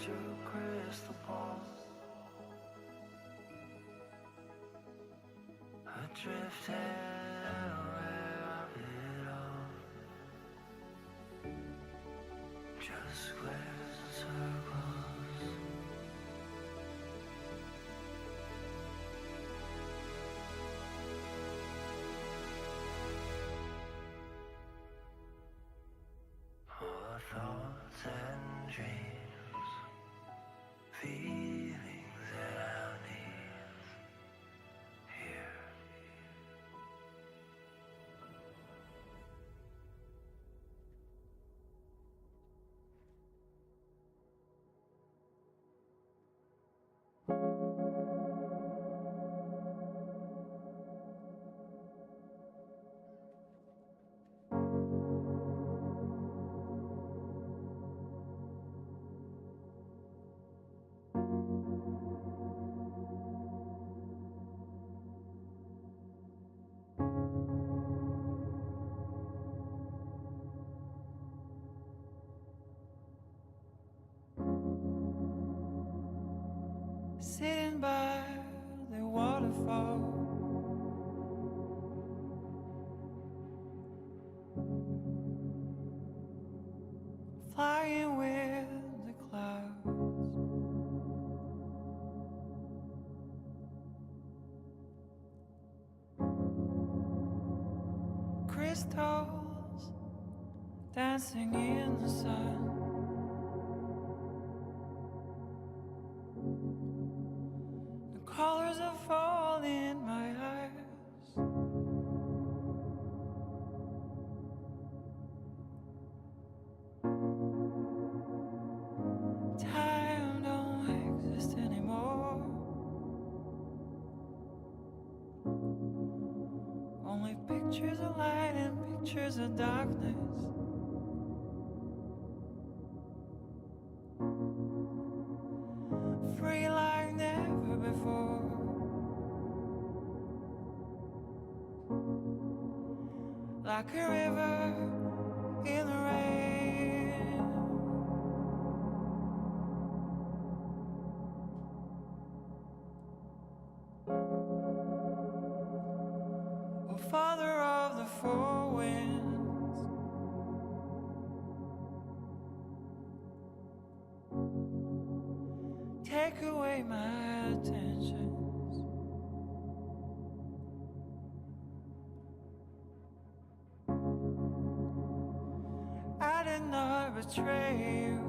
your crystal ball. Adrift anywhere of it all. Just squares and circles. All the thoughts and dreams, feelings that I need here. Sitting by the waterfall, flying with the clouds. Crystals dancing in the sun. Colors are falling in my eyes. Time don't exist anymore. Only pictures of light and pictures of darkness. Free like never before. Like a river in the rain. Oh, Father of the four winds, take away my attentions. I did not betray you.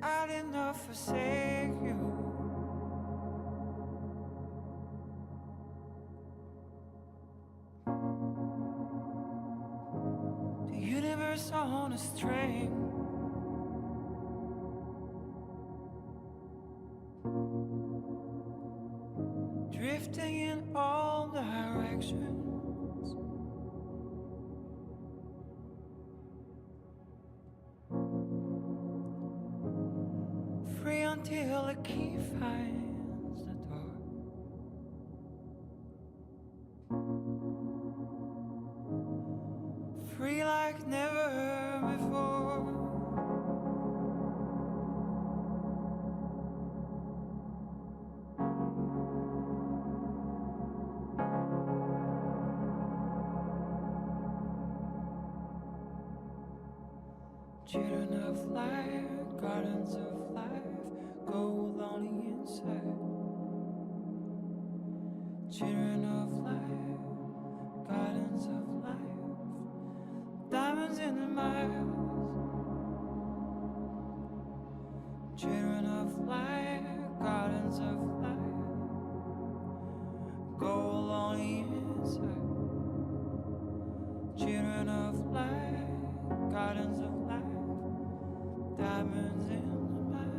I did not forsake you. The universe on a string, drifting in all directions. Free until the key finds the door. Free like never before. Children of light, gardens of life, gold on the inside. Children of light, gardens of life, diamonds in the miles. Children of light, gardens of life, gold on the inside. Children of light, gardens of life, diamonds in the miles.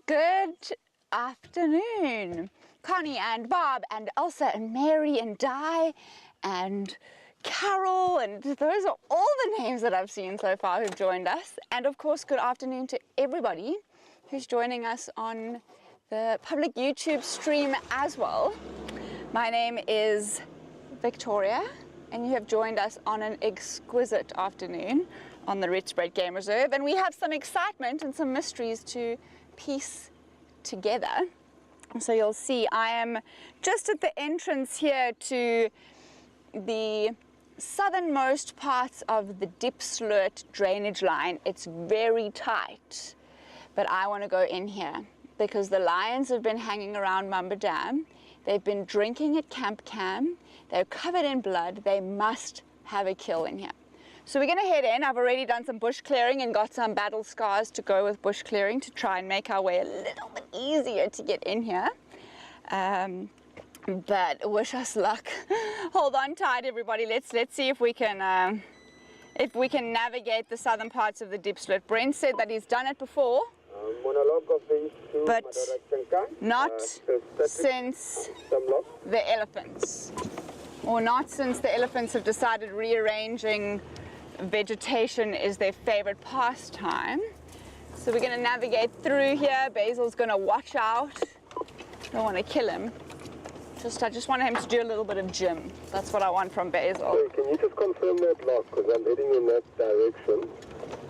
Good afternoon, Connie and Bob and Elsa and Mary and Di and Carol, and those are all the names that I've seen so far who've joined us. And of course, good afternoon to everybody who's joining us on the public YouTube stream as well. My name is Victoria, and you have joined us on an exquisite afternoon on the Rietspruit Game Reserve, and we have some excitement and some mysteries to piece together. So you'll see I am just at the entrance here to the southernmost parts of the Diepsloot drainage line. It's very tight, but I want to go in here because the lions have been hanging around Mamba Dam. They've been drinking at Camp Cam. They're covered in blood. They must have a kill in here. So we're going to head in. I've already done some bush clearing and got some battle scars to go with bush clearing to try and make our way a little bit easier to get in here. But wish us luck. Hold on tight, everybody. Let's see if we can navigate the southern parts of the Diepsloot. Brent said that he's done it before, but not since the elephants, or not since the elephants have decided rearranging vegetation is their favorite pastime. So we're going to navigate through here. Basil's going to watch out. Don't want to kill him. I just want him to do a little bit of gym. That's what I want from Basil. Hey, can you just confirm that lock? Because I'm heading in that direction.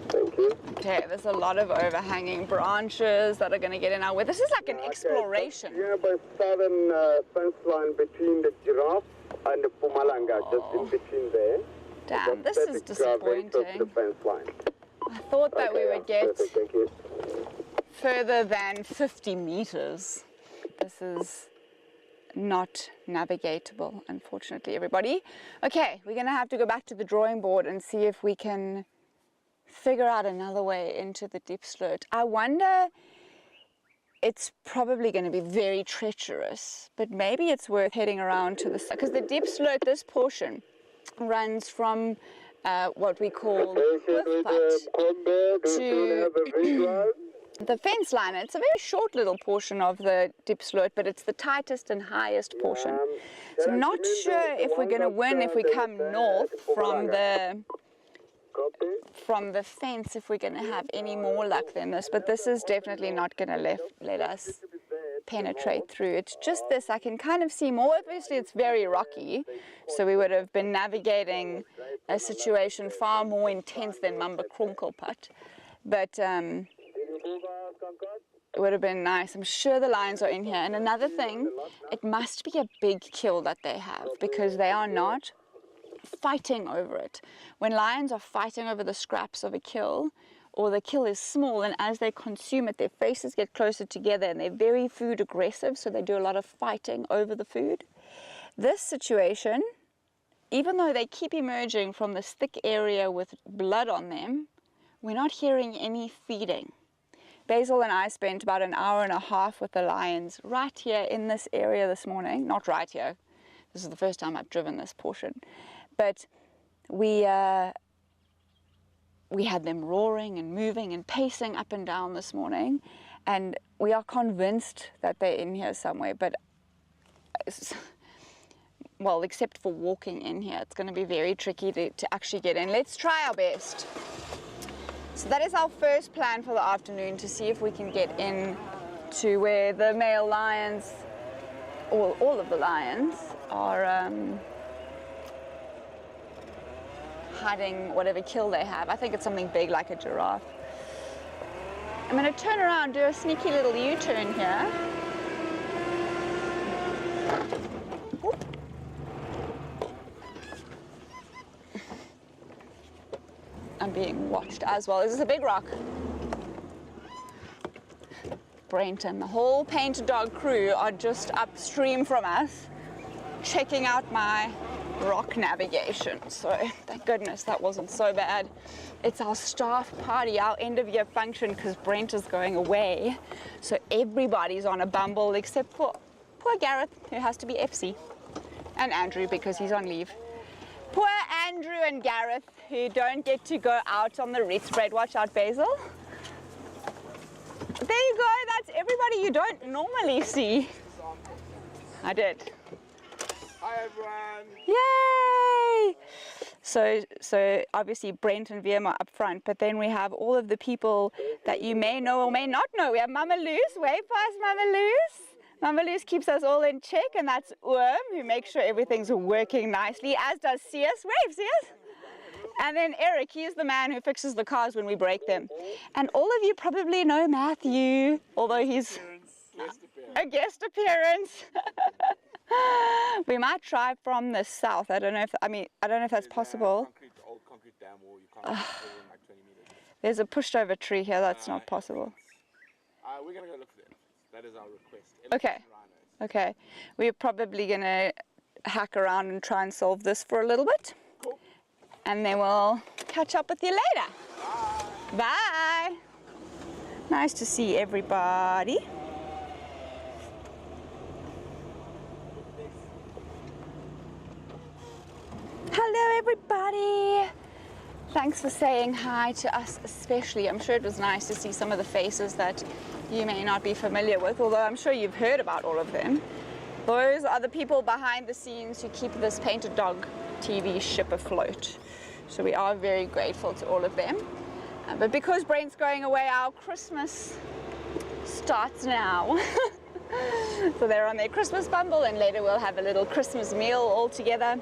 Thank you. Okay, there's a lot of overhanging branches that are going to get in our way. This is like an exploration. Yeah, by southern fence line between the giraffe and the Pumalanga, just in between there. Damn, this is disappointing. The fence line. I thought that we would get Perfect, thank you. further than 50 meters. This is not navigatable, unfortunately, everybody. Okay, we're gonna have to go back to the drawing board and see if we can figure out another way into the Diepsloot. I wonder, it's probably going to be very treacherous, but maybe it's worth heading around to the side, because the Diepsloot, this portion, runs from what we call Hoofpad to the fence line. It's a very short little portion of the Diepsloot, but it's the tightest and highest portion. So I'm not sure if we're going to win if we come north from the fence, if we're going to have any more luck than this. But this is definitely not going to let us penetrate through. It's just this, I can kind of see more. Obviously it's very rocky, so we would have been navigating a situation far more intense than Mamba Kronkelpad. But it would have been nice. I'm sure the lions are in here. And another thing, it must be a big kill that they have, because they are not fighting over it. When lions are fighting over the scraps of a kill, or the kill is small, and as they consume it, their faces get closer together, and they're very food aggressive, so they do a lot of fighting over the food. This situation, even though they keep emerging from this thick area with blood on them, we're not hearing any feeding. Basil and I spent about an hour and a half with the lions right here in this area this morning. Not right here. This is the first time I've driven this portion. But we had them roaring and moving and pacing up and down this morning. And we are convinced that they're in here somewhere. But, well, except for walking in here, it's going to be very tricky to actually get in. Let's try our best. So that is our first plan for the afternoon, to see if we can get in to where the male lions, or all of the lions, are hiding whatever kill they have. I think it's something big like a giraffe. I'm going to turn around, do a sneaky little U-turn here. Whoop. I'm being watched as well. This is a big rock. Brent and the whole Painted Dog crew are just upstream from us, checking out my rock navigation. So thank goodness that wasn't so bad. It's our staff party, our end of year function, because Brent is going away. So everybody's on a bumble except for poor Gareth, who has to be FC, and Andrew because he's on leave. Poor Andrew and Gareth, who don't get to go out on the Rietspruit. Watch out, Basil. There you go, that's everybody you don't normally see. I did. Hi everyone. Yay! So obviously Brent and Wiem are up front, but then we have all of the people that you may know or may not know. We have Mama Loose, wave past Mama Loose. Mama Loose keeps us all in check, and that's Worm, who makes sure everything's working nicely, as does CS. Wave, CS! And then Eric, he's the man who fixes the cars when we break them. And all of you probably know Matthew, although he's a guest appearance. We might try from the south. I don't know if that's possible. Old concrete dam wall, you can't over like 20 meters. There's a pushed over tree here, that's not possible. We're gonna go look for them. That is our request. Okay. Okay. We're probably gonna hack around and try and solve this for a little bit. Cool. And then we'll catch up with you later. Bye. Nice to see everybody. Hello everybody. Thanks for saying hi to us especially. I'm sure it was nice to see some of the faces that you may not be familiar with, although I'm sure you've heard about all of them. Those are the people behind the scenes who keep this Painted Dog TV ship afloat. So we are very grateful to all of them. But because Brent's going away, our Christmas starts now. So they're on their Christmas bumble, and later we'll have a little Christmas meal all together.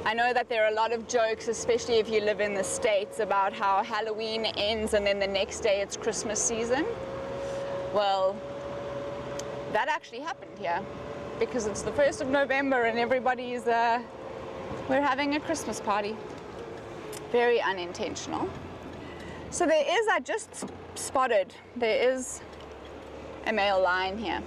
I know that there are a lot of jokes, especially if you live in the States, about how Halloween ends and then the next day it's Christmas season. Well, that actually happened here because it's the 1st of November and everybody's, we're having a Christmas party. Very unintentional. So there is, I just spotted, there is a male lion here.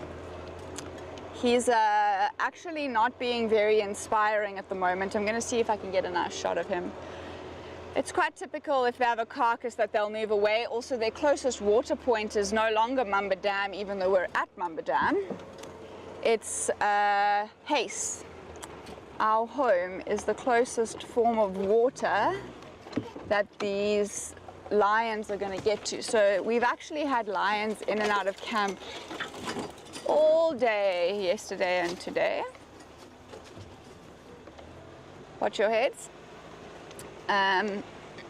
He's actually not being very inspiring at the moment. I'm going to see if I can get a nice shot of him. It's quite typical if they have a carcass that they'll move away. Also, their closest water point is no longer Mamba Dam, even though we're at Mamba Dam. It's Hace. Our home is the closest form of water that these lions are going to get to. So we've actually had lions in and out of camp all day yesterday and today. Watch your heads.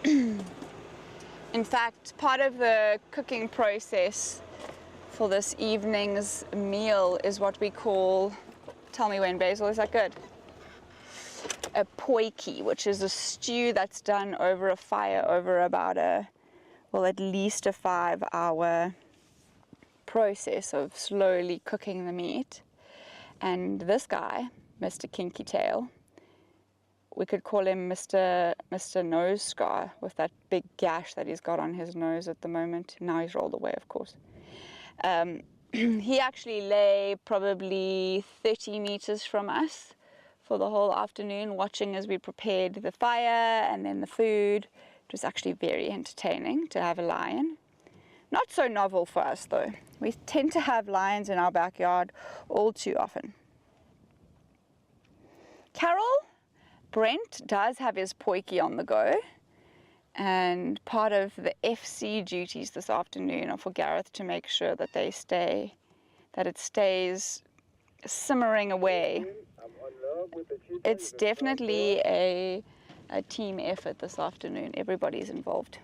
In fact, part of the cooking process for this evening's meal is what we call, tell me when, Basil, is that good? A potjie, which is a stew that's done over a fire over about at least a 5-hour process of slowly cooking the meat. And this guy, Mr. Kinky Tail, we could call him Mr. Nose Scar, with that big gash that he's got on his nose at the moment. Now he's rolled away, of course. He actually lay probably 30 meters from us for the whole afternoon, watching as we prepared the fire and then the food. It was actually very entertaining to have a lion. Not so novel for us though. We tend to have lions in our backyard all too often. Carol, Brent does have his potjie on the go, and part of the FC duties this afternoon are for Gareth to make sure that it stays simmering away. It's definitely a team effort this afternoon. Everybody's involved.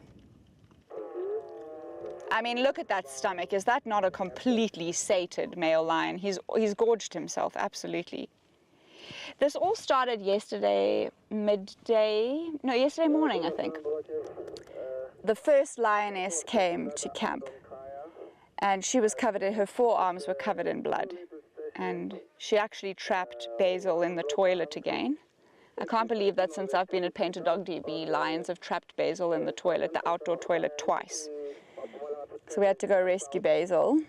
I mean, look at that stomach. Is that not a completely sated male lion? He's gorged himself, absolutely. This all started yesterday morning, I think. The first lioness came to camp, and she was her forearms were covered in blood. And she actually trapped Basil in the toilet again. I can't believe that since I've been at Painted Dog TV, lions have trapped Basil in the toilet, the outdoor toilet, twice. So we had to go rescue Basil.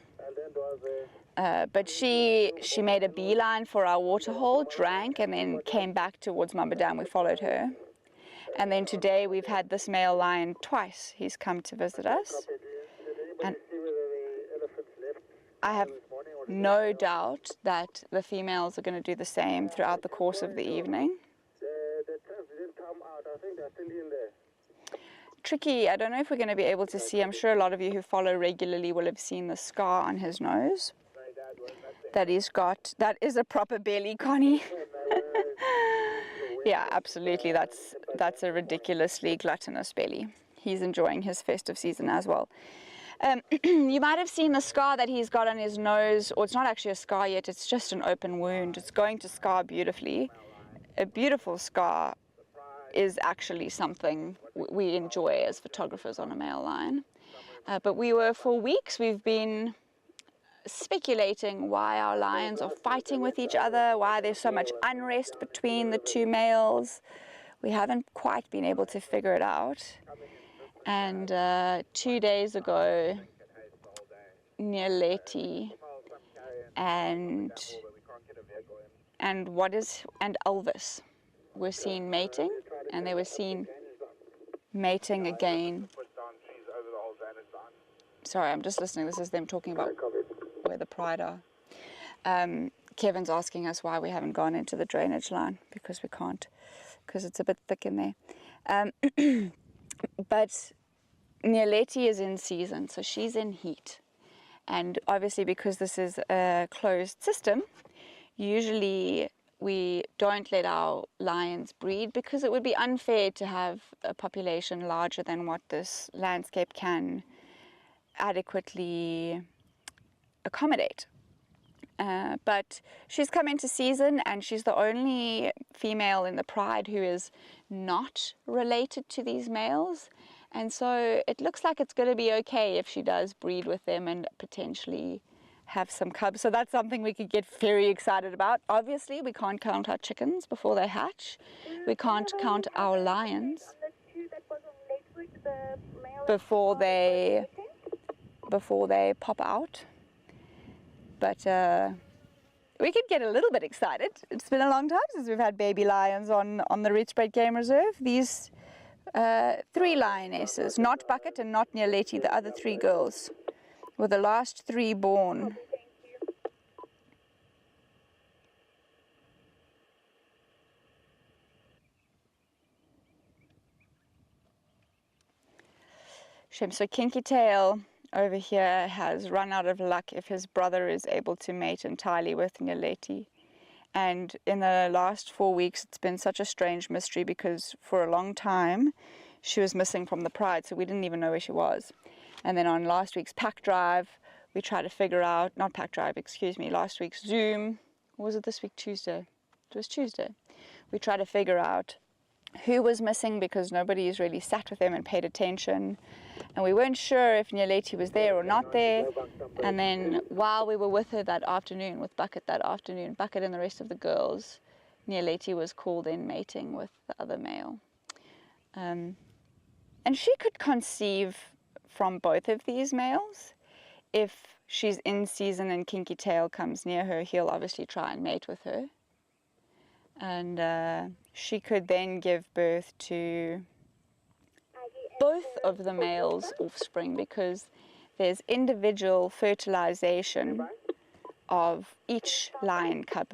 But she made a beeline for our waterhole, drank, and then came back towards Mamba Dam. We followed her. And then today we've had this male lion twice. He's come to visit us. And I have no doubt that the females are going to do the same throughout the course of the evening. Tricky, I don't know if we're going to be able to see. I'm sure a lot of you who follow regularly will have seen the scar on his nose that he's got. That is a proper belly, Connie. Yeah, absolutely. That's a ridiculously gluttonous belly. He's enjoying his festive season as well. You might have seen the scar that he's got on his nose, or it's not actually a scar yet, it's just an open wound. It's going to scar beautifully. A beautiful scar is actually something we enjoy as photographers on a male lion. But for weeks, we've been speculating why our lions are fighting with each other, why there's so much unrest between the two males. We haven't quite been able to figure it out. And 2 days ago, near Leti and Elvis were seen mating, and they were seen mating again. Put down trees over the whole drainage line. Sorry, I'm just listening. This is them talking about Copy. where the pride are. Kevin's asking us why we haven't gone into the drainage line, because we can't, because it's a bit thick in there. But Nyaleti is in season, so she's in heat. And obviously, because this is a closed system, usually we don't let our lions breed, because it would be unfair to have a population larger than what this landscape can adequately accommodate. But she's come into season, and she's the only female in the pride who is not related to these males. And so it looks like it's going to be okay if she does breed with them and potentially have some cubs. So that's something we could get very excited about. Obviously, we can't count our chickens before they hatch. We can't count our lions before they pop out. But we could get a little bit excited. It's been a long time since we've had baby lions on the Rietspruit Game Reserve. These 3 lionesses, not Bucket and not Nyaleti, the other 3 girls, were the last 3 born. Shame. So Kinky Tail over here has run out of luck if his brother is able to mate entirely with Nyaleti. And in the last 4 weeks, it's been such a strange mystery, because for a long time, she was missing from the pride, so we didn't even know where she was. And then on last week's pack drive, we tried to figure out, not pack drive, excuse me, last week's Zoom, or was it this week, Tuesday? It was Tuesday. We tried to figure out who was missing, because nobody's really sat with them and paid attention. And we weren't sure if Nyaleti was there or not there. And then while we were with her that afternoon, with Bucket that afternoon, Bucket and the rest of the girls, Nyaleti was called in mating with the other male. And she could conceive from both of these males. If she's in season and Kinky Tail comes near her, he'll obviously try and mate with her. And she could then give birth to both of the male's offspring, because there's individual fertilization of each lion cub.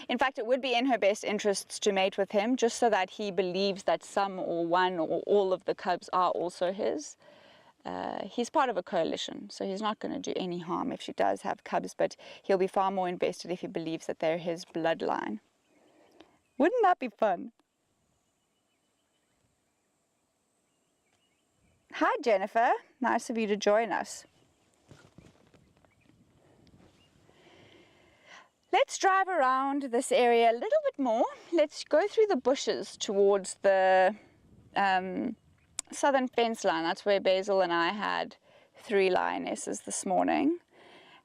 In fact, it would be in her best interests to mate with him, just so that he believes that some or one or all of the cubs are also his. He's part of a coalition, so he's not going to do any harm if she does have cubs, but he'll be far more invested if he believes that they're his bloodline. Wouldn't that be fun? Hi, Jennifer. Nice of you to join us. Let's drive around this area a little bit more. Let's go through the bushes towards the southern fence line. That's where Basil and I had 3 lionesses this morning,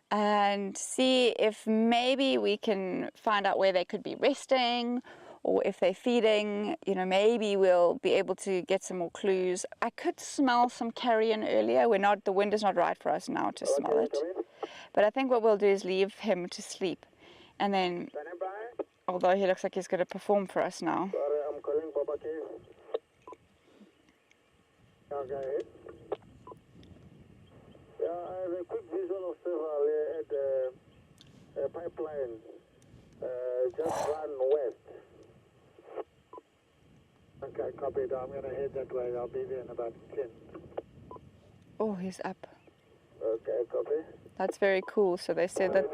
and see if maybe we can find out where they could be resting, or if they're feeding. You know, maybe we'll be able to get some more clues. I could smell some carrion earlier. The wind is not right for us now to smell it. But I think what we'll do is leave him to sleep. And then, although he looks like he's going to perform for us now. Sorry, I'm calling Papa Cave. Okay. Yeah, I have a quick visual of several at the pipeline. Just run west. Okay, copy. I'm going to head that way. I'll be there in about 10. Oh, he's up. Okay, copy. That's very cool. So they said that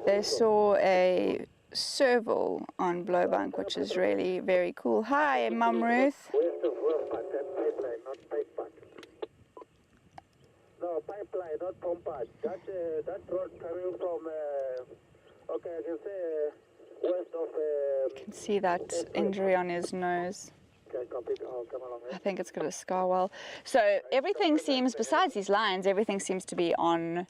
they saw a serval on Blowbank, which is really very cool. Hi, Mum Ruth. West of Wolfpack, that pipeline, not pipeline. No, pipeline, not Pompard. That road coming from, okay, I can say west of... You can see that injury on his nose. Okay, copy. I'll come along. I think it's got a scar well. So everything seems, besides these lions, everything seems to be on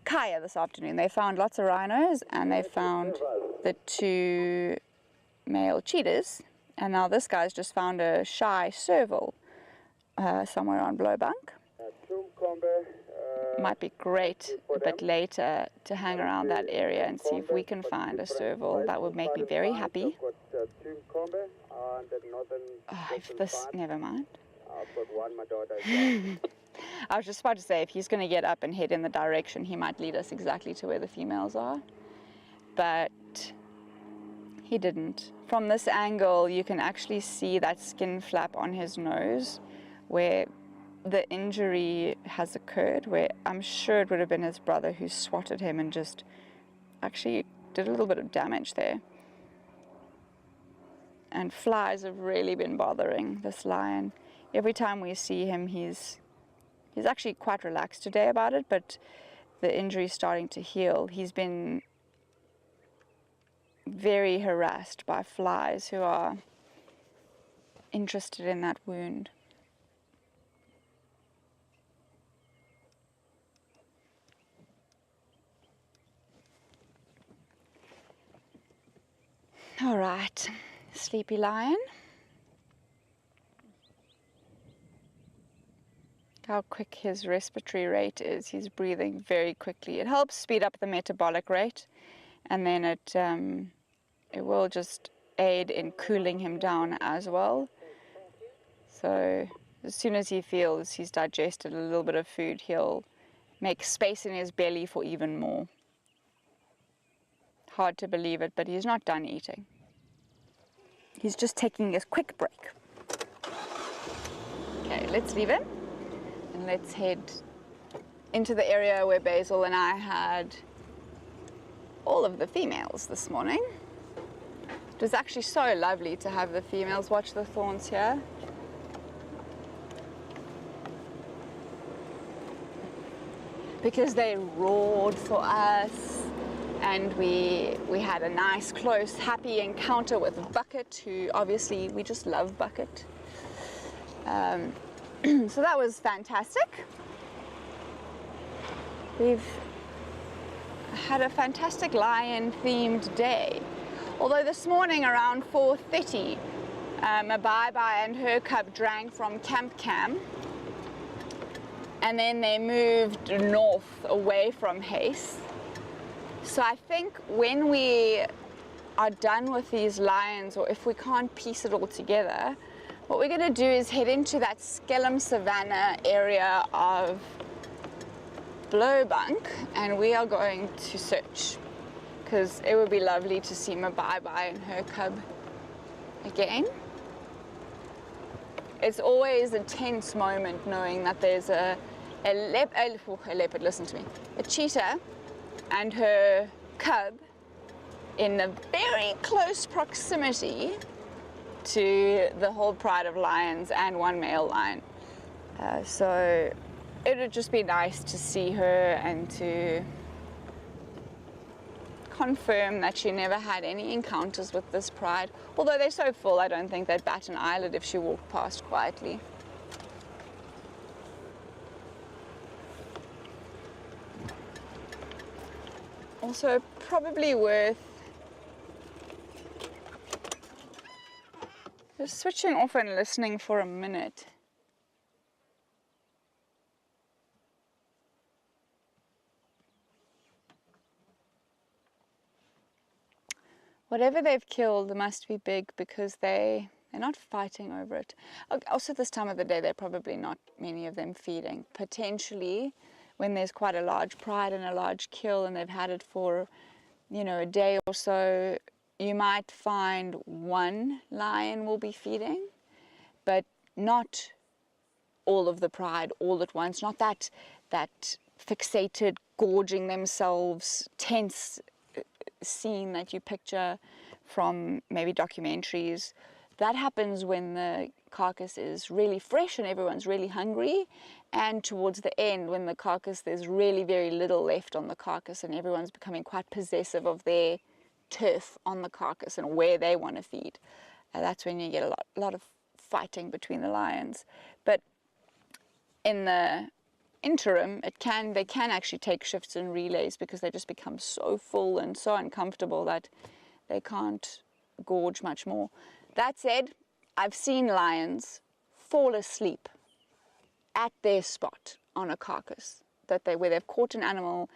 Kaya this afternoon. They found lots of rhinos, and they found the 2 male cheetahs. And now this guy's just found a shy serval somewhere on Blowbank. Might be great a bit later to hang around that area and see if we can find a serval. That would make me very happy. Tumkombe on the northern If this, never mind. I've got one my daughter as well. I was just about to say, if he's going to get up and head in the direction, he might lead us exactly to where the females are. But he didn't. From this angle, you can actually see that skin flap on his nose where the injury has occurred, where I'm sure it would have been his brother who swatted him and just actually did a little bit of damage there. And flies have really been bothering this lion. Every time we see him, he's actually quite relaxed today about it, but the injury's starting to heal. He's been very harassed by flies who are interested in that wound. All right, sleepy lion. How quick his respiratory rate is. He's breathing very quickly. It helps speed up the metabolic rate, and then it will just aid in cooling him down as well. So as soon as he feels he's digested a little bit of food, he'll make space in his belly for even more. Hard to believe it, but he's not done eating. He's just taking a quick break. Okay, let's leave him. And let's head into the area where Basil and I had all of the females this morning. It was actually so lovely to have the females watch the thorns here. Because they roared for us, and we had a nice, close, happy encounter with Bucket, who obviously we just love Bucket. So that was fantastic. We've had a fantastic lion-themed day. Although this morning around 4:30, Bye and her cub drank from Camp Cam, and then they moved north away from Hace. So I think when we are done with these lions, or if we can't piece it all together, what we're going to do is head into that Skellum Savannah area of Blowbunk, and we are going to search, because it would be lovely to see Bye and her cub again. It's always a tense moment knowing that there's a leopard, listen to me, a cheetah and her cub in a very close proximity to the whole pride of lions and one male lion. So it would just be nice to see her and to confirm that she never had any encounters with this pride. Although they're so full, I don't think they'd bat an eyelid if she walked past quietly. Also, probably worth just switching off and listening for a minute. Whatever they've killed must be big, because they're not fighting over it. Also, this time of the day, they're probably not many of them feeding. Potentially, when there's quite a large pride and a large kill and they've had it for, a day or so, you might find one lion will be feeding, but not all of the pride all at once. Not that fixated, gorging themselves, tense scene that you picture from maybe documentaries. That happens when the carcass is really fresh and everyone's really hungry, and towards the end when the carcass, there's really very little left on the carcass and everyone's becoming quite possessive of their turf on the carcass and where they want to feed. That's when you get a lot of fighting between the lions. But in the interim, they can actually take shifts and relays, because they just become so full and so uncomfortable that they can't gorge much more. That said, I've seen lions fall asleep at their spot on a carcass where they've caught an animal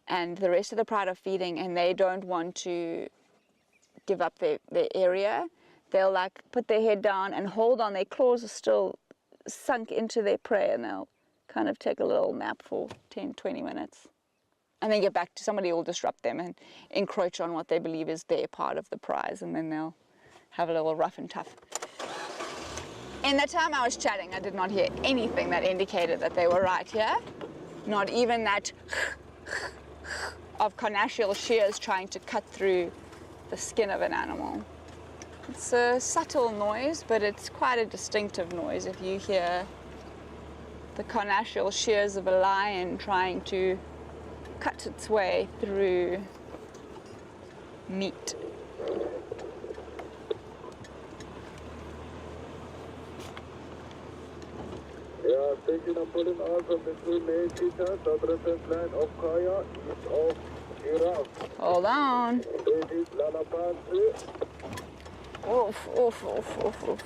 and the rest of the pride are feeding and they don't want to give up their area. they'll like put their head down and hold on. Their claws are still sunk into their prey, and they'll kind of take a little nap for 10, 20 minutes. And then get back to somebody will disrupt them and encroach on what they believe is their part of the prize, and then they'll have a little rough and tough. In the time I was chatting, I did not hear anything that indicated that they were right here. Not even that of carnassial shears trying to cut through the skin of an animal. It's a subtle noise, but it's quite a distinctive noise if you hear the carnassial shears of a lion trying to cut its way through meat. Yeah, station are pulling out from the two main cheetahs, south reference line of Kaya, east of Giraffe. Hold on. It is Lalapantri. Oof, oof, oof, oof, oof.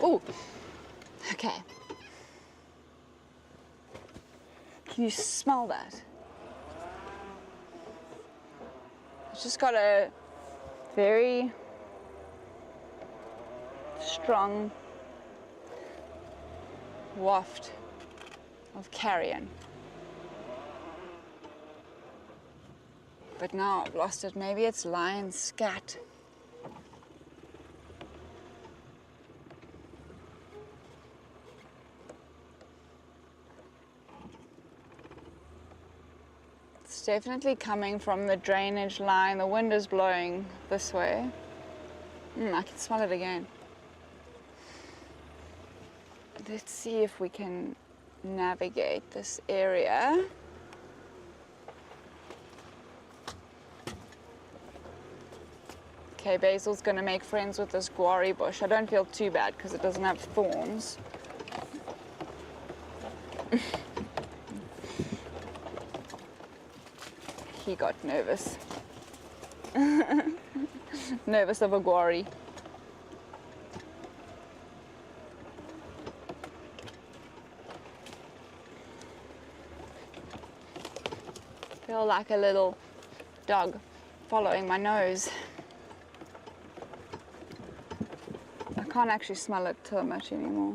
Ooh, okay. Can you smell that? It's just got a very strong waft of carrion. But now I've lost it. Maybe it's lion scat. It's definitely coming from the drainage line. The wind is blowing this way. I can smell it again. Let's see if we can navigate this area. Okay, Basil's gonna make friends with this guari bush. I don't feel too bad because it doesn't have thorns. He got nervous. Nervous of a guari. Feel like a little dog following my nose. I can't actually smell it too much anymore.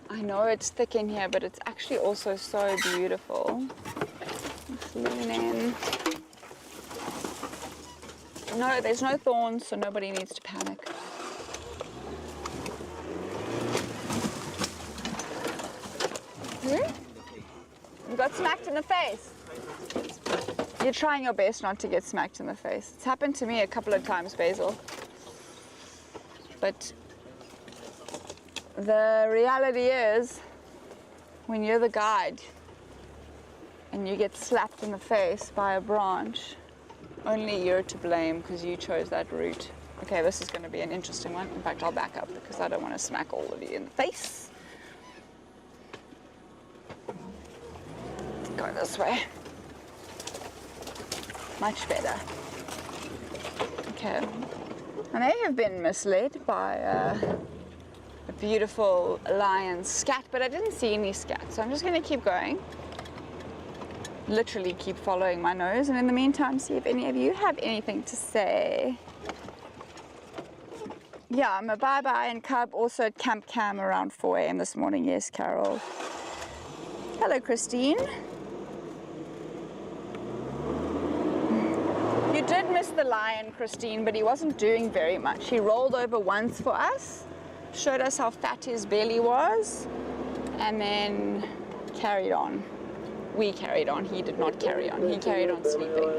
I know it's thick in here, but it's actually also so beautiful. Let's lean in. No, there's no thorns, so nobody needs to panic. You got smacked in the face. You're trying your best not to get smacked in the face. It's happened to me a couple of times, Basil. But the reality is, when you're the guide and you get slapped in the face by a branch, only you're to blame because you chose that route. Okay, this is going to be an interesting one. In fact, I'll back up because I don't want to smack all of you in the face. Go this way. Much better. Okay. I may have been misled by a beautiful lion scat, but I didn't see any scat, so I'm just going to keep going. Literally keep following my nose, and in the meantime, see if any of you have anything to say. Yeah, I'm a bye-bye and cub, also at Camp Cam around 4 a.m. this morning. Yes, Carol. Hello, Christine. You did miss the lion, Christine, but he wasn't doing very much. He rolled over once for us, showed us how fat his belly was, and then carried on. We carried on. He did not carry on. He carried on sleeping.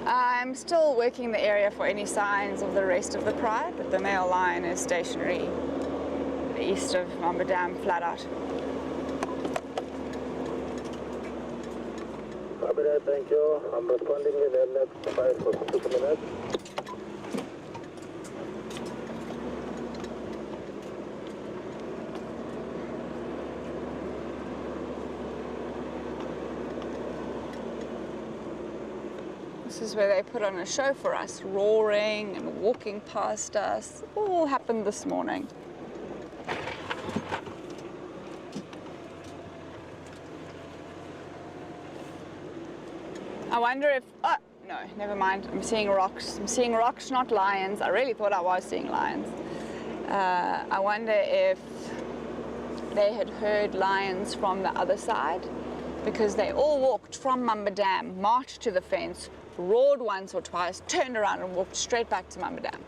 I'm still working the area for any signs of the rest of the pride, but the male lion is stationary east of Mamba Dam, flat out. Thank you. I'm responding in the next 5 or 6 minutes. This is where they put on a show for us, roaring and walking past us. All happened this morning. I wonder if, oh, no, never mind. I'm seeing rocks. I'm seeing rocks, not lions. I really thought I was seeing lions. I wonder if they had heard lions from the other side, because they all walked from Mamba Dam, marched to the fence, roared once or twice, turned around and walked straight back to Mamba Dam.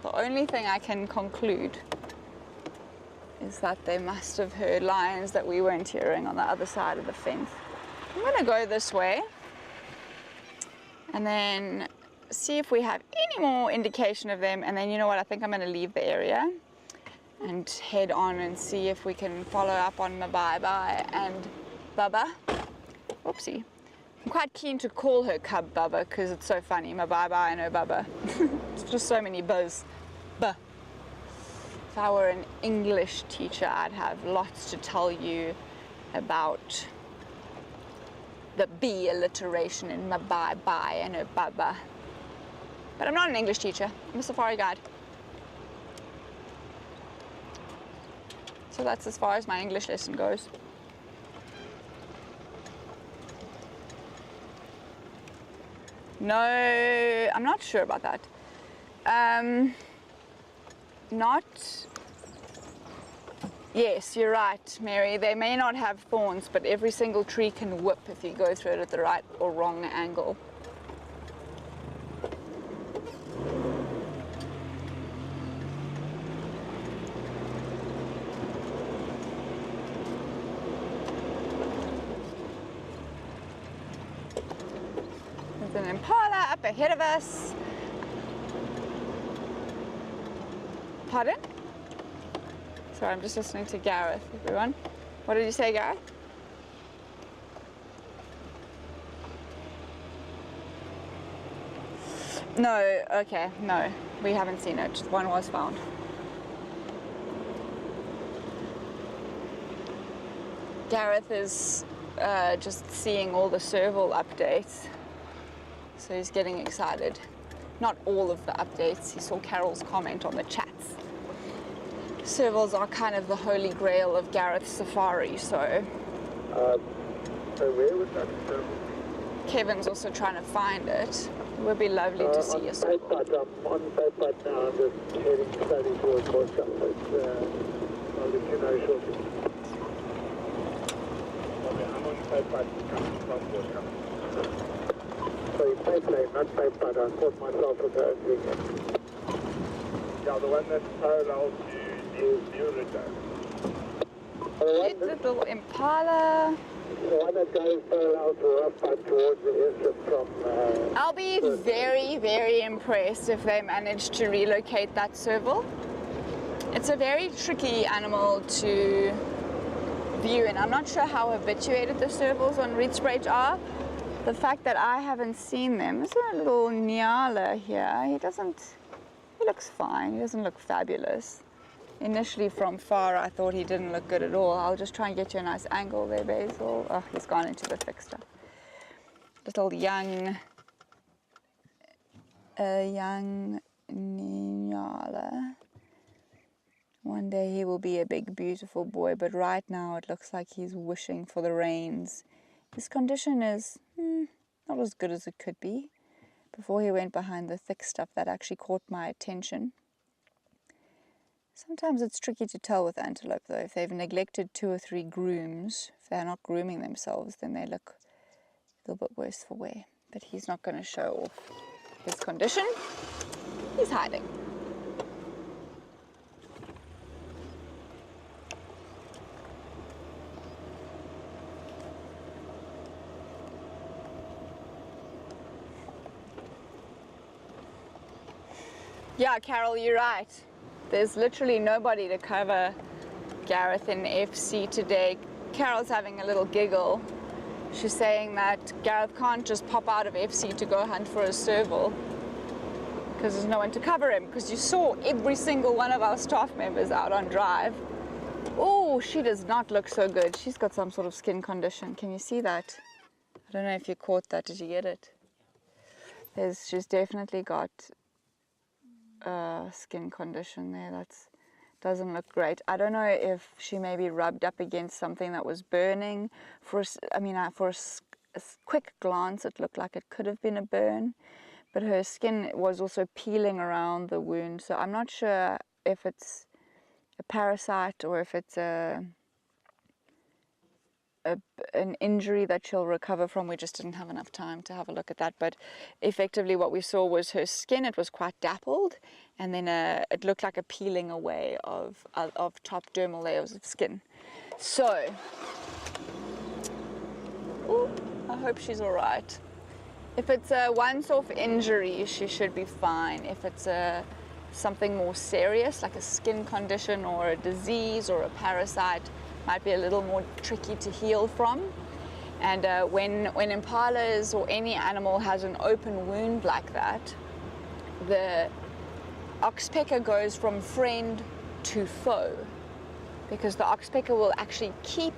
The only thing I can conclude is that they must have heard lions that we weren't hearing on the other side of the fence. I'm gonna go this way and then see if we have any more indication of them, and then you know what, I think I'm gonna leave the area and head on and see if we can follow up on Mabai and Bubba. Oopsie. I'm quite keen to call her cub Bubba because it's so funny, Mabai and her Bubba. It's just so many buzz. Buh. If I were an English teacher, I'd have lots to tell you about the B alliteration in Mabai and her Bubba. But I'm not an English teacher, I'm a safari guide. So that's as far as my English lesson goes. No, I'm not sure about that. Yes, you're right, Mary. They may not have thorns, but every single tree can whip if you go through it at the right or wrong angle. There's an impala up ahead of us. Pardon? Sorry, I'm just listening to Gareth, everyone. What did you say, Gareth? No, okay, no. We haven't seen it. One was found. Gareth is just seeing all the serval updates. So he's getting excited. Not all of the updates. He saw Carol's comment on the chats. Servals are kind of the holy grail of Gareth's safari, so... So where was that serval? Kevin's also trying to find it. It would be lovely to see a serval. I'm on Boatbutt now. I'm just heading slowly towards Boatbutt. I'll let you know shortly. I'm on Boatbutt coming from Boatbutt. Sorry, Boatbutt, not Boatbutt. I caught myself with the thing. Yeah, the one that's parallel to New Return. Cute little impala. The one that goes parallel to Boatbutt towards the airstrip from... I'll be very, very impressed if they manage to relocate that serval. It's a very tricky animal to view, and I'm not sure how habituated the servals on Rietspruit are. The fact that I haven't seen them. There's a little Nyala here. He looks fine. He doesn't look fabulous. Initially from far I thought he didn't look good at all. I'll just try and get you a nice angle there, Basil. Oh, he's gone into the thick stuff. Little young Nyala. One day he will be a big, beautiful boy, but right now it looks like he's wishing for the rains. His condition is not as good as it could be. Before he went behind the thick stuff, that actually caught my attention. Sometimes it's tricky to tell with antelope, though. If they've neglected 2 or 3 grooms, if they're not grooming themselves, then they look a little bit worse for wear. But he's not going to show off his condition. He's hiding. Yeah, Carol, you're right. There's literally nobody to cover Gareth in FC today. Carol's having a little giggle. She's saying that Gareth can't just pop out of FC to go hunt for a serval because there's no one to cover him, because you saw every single one of our staff members out on drive. Oh, she does not look so good. She's got some sort of skin condition. Can you see that? I don't know if you caught that. Did you get it? She's definitely got a skin condition there that's doesn't look great. I don't know if she maybe rubbed up against something that was burning. For a quick glance, it looked like it could have been a burn, but her skin was also peeling around the wound. So I'm not sure if it's a parasite or if it's an injury that she'll recover from. We just didn't have enough time to have a look at that, but effectively what we saw was her skin. It was quite dappled, and then it looked like a peeling away of top dermal layers of skin. So, ooh, I hope she's all right. If it's a once-off injury, she should be fine. If it's something more serious, like a skin condition or a disease or a parasite, might be a little more tricky to heal from. And when impalas or any animal has an open wound like that, the oxpecker goes from friend to foe, because the oxpecker will actually keep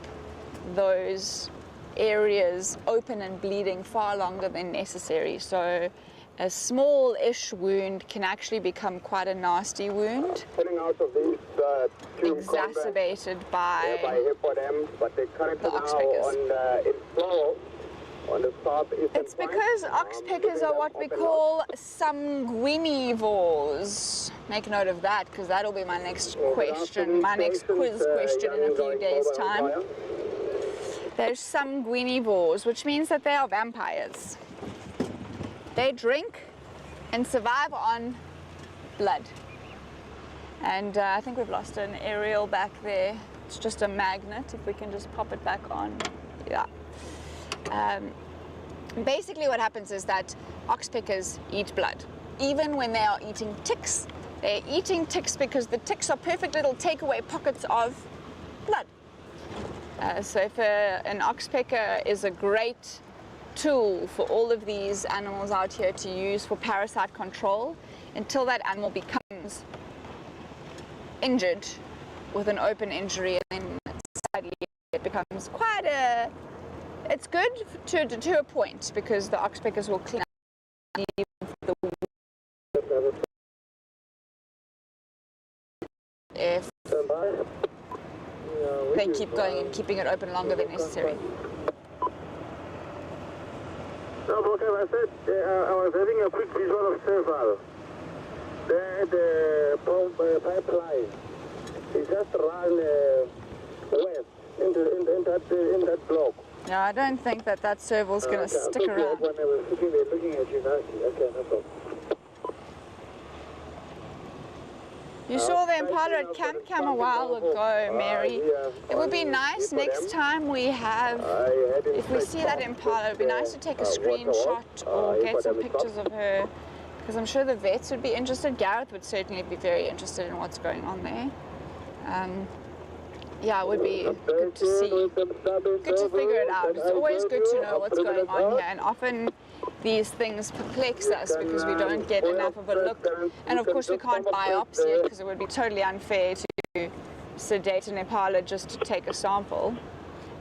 those areas open and bleeding far longer than necessary. So a small-ish wound can actually become quite a nasty wound, Out of these exacerbated by but they currently the oxpeckers. On the southeastern It's because oxpeckers are what we call sanguinivores. Make note of that, because that'll be my next question, my next quiz question in a few days' time. They're sanguinivores, which means that they are vampires. They drink and survive on blood. And I think we've lost an aerial back there. It's just a magnet, if we can just pop it back on. Yeah. Basically what happens is that oxpeckers eat blood. Even when they are eating ticks, they're eating ticks because the ticks are perfect little takeaway pockets of blood. So if an oxpecker is a great tool for all of these animals out here to use for parasite control, until that animal becomes injured with an open injury, and then sadly it becomes quite it's good to a point, because the oxpeckers will clean up the if they keep going and keeping it open longer than necessary. No, okay, I said I was having a quick visual of several. The pipeline is just run west in that block. No, I don't think that serval's going to stick around. When I was sitting there looking at you, okay, no problem. You saw the impala at Camp Cam a while ago, Mary. It would be nice next time we have, if we see that impala, it would be nice to take a screenshot or get some pictures of her, because I'm sure the vets would be interested. Gareth would certainly be very interested in what's going on there. Yeah, it would be good to see, good to figure it out. It's always good to know what's going on here, and often these things perplex us because we don't get enough of a look. And of course we can't biopsy it, because it would be totally unfair to sedate an impala just to take a sample.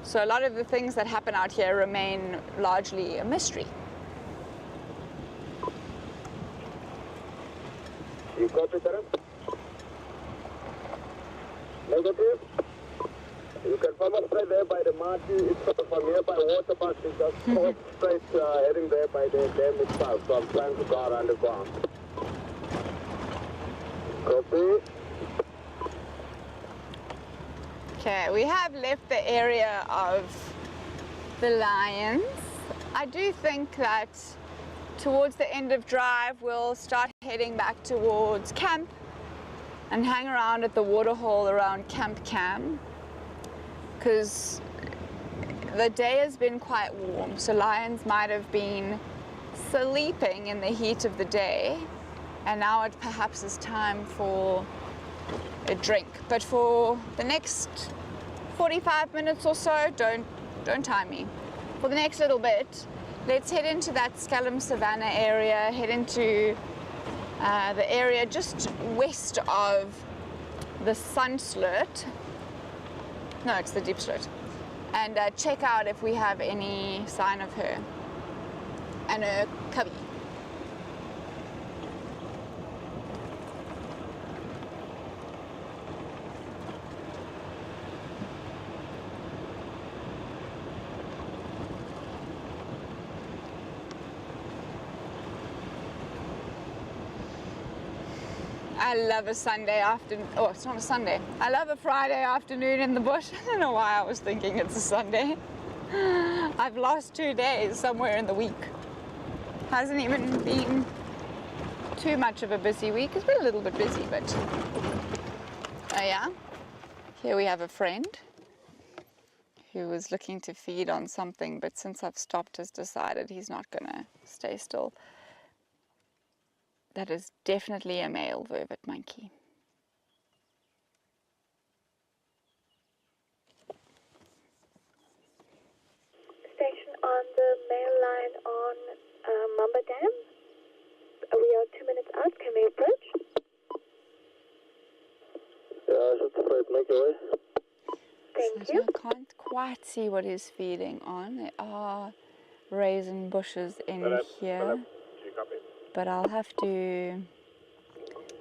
So a lot of the things that happen out here remain largely a mystery. You copy, sir? Negative? You can come up straight there by the Marty. It's from here by water park. It's just straight heading there by the dam itself. So I'm trying to go around the ground. Copy. Okay, we have left the area of the lions. I do think that towards the end of drive we'll start heading back towards camp and hang around at the waterhole around Camp Cam, because the day has been quite warm, so lions might have been sleeping in the heat of the day, and now it perhaps is time for a drink. But for the next 45 minutes or so, don't time me. For the next little bit, let's head into that Scallum Savannah area, head into the area just west of the Sun Slurt. No, it's the Deep Slurt. And check out if we have any sign of her and her cubby. I love a Sunday afternoon. Oh, it's not a Sunday. I love a Friday afternoon in the bush. I don't know why I was thinking it's a Sunday. I've lost 2 days somewhere in the week. Hasn't even been too much of a busy week. It's been a little bit busy, but oh yeah. Here we have a friend who was looking to feed on something, but since I've stopped has decided he's not gonna stay still. That is definitely a male vervet monkey. Station on the mail line on Mamba Dam. We are 2 minutes out. Can we approach? Yeah, that's right. Make your way. Thank So you. I can't quite see what he's feeding on. There are raisin bushes in here, but I'll have to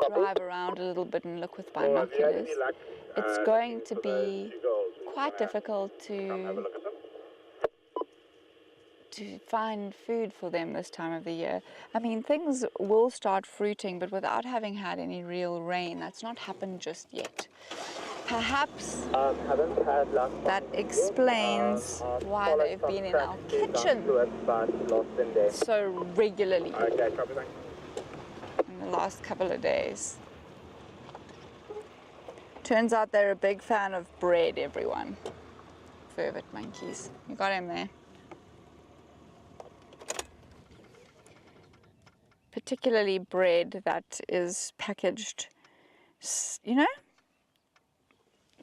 drive around a little bit and look with binoculars. It's going to be quite difficult to find food for them this time of the year. I mean, things will start fruiting, but without having had any real rain. That's not happened just yet. Perhaps that explains why they've been in our kitchen so regularly in the last couple of days. Turns out they're a big fan of bread, everyone. Vervet monkeys. You got him there. Particularly bread that is packaged, you know?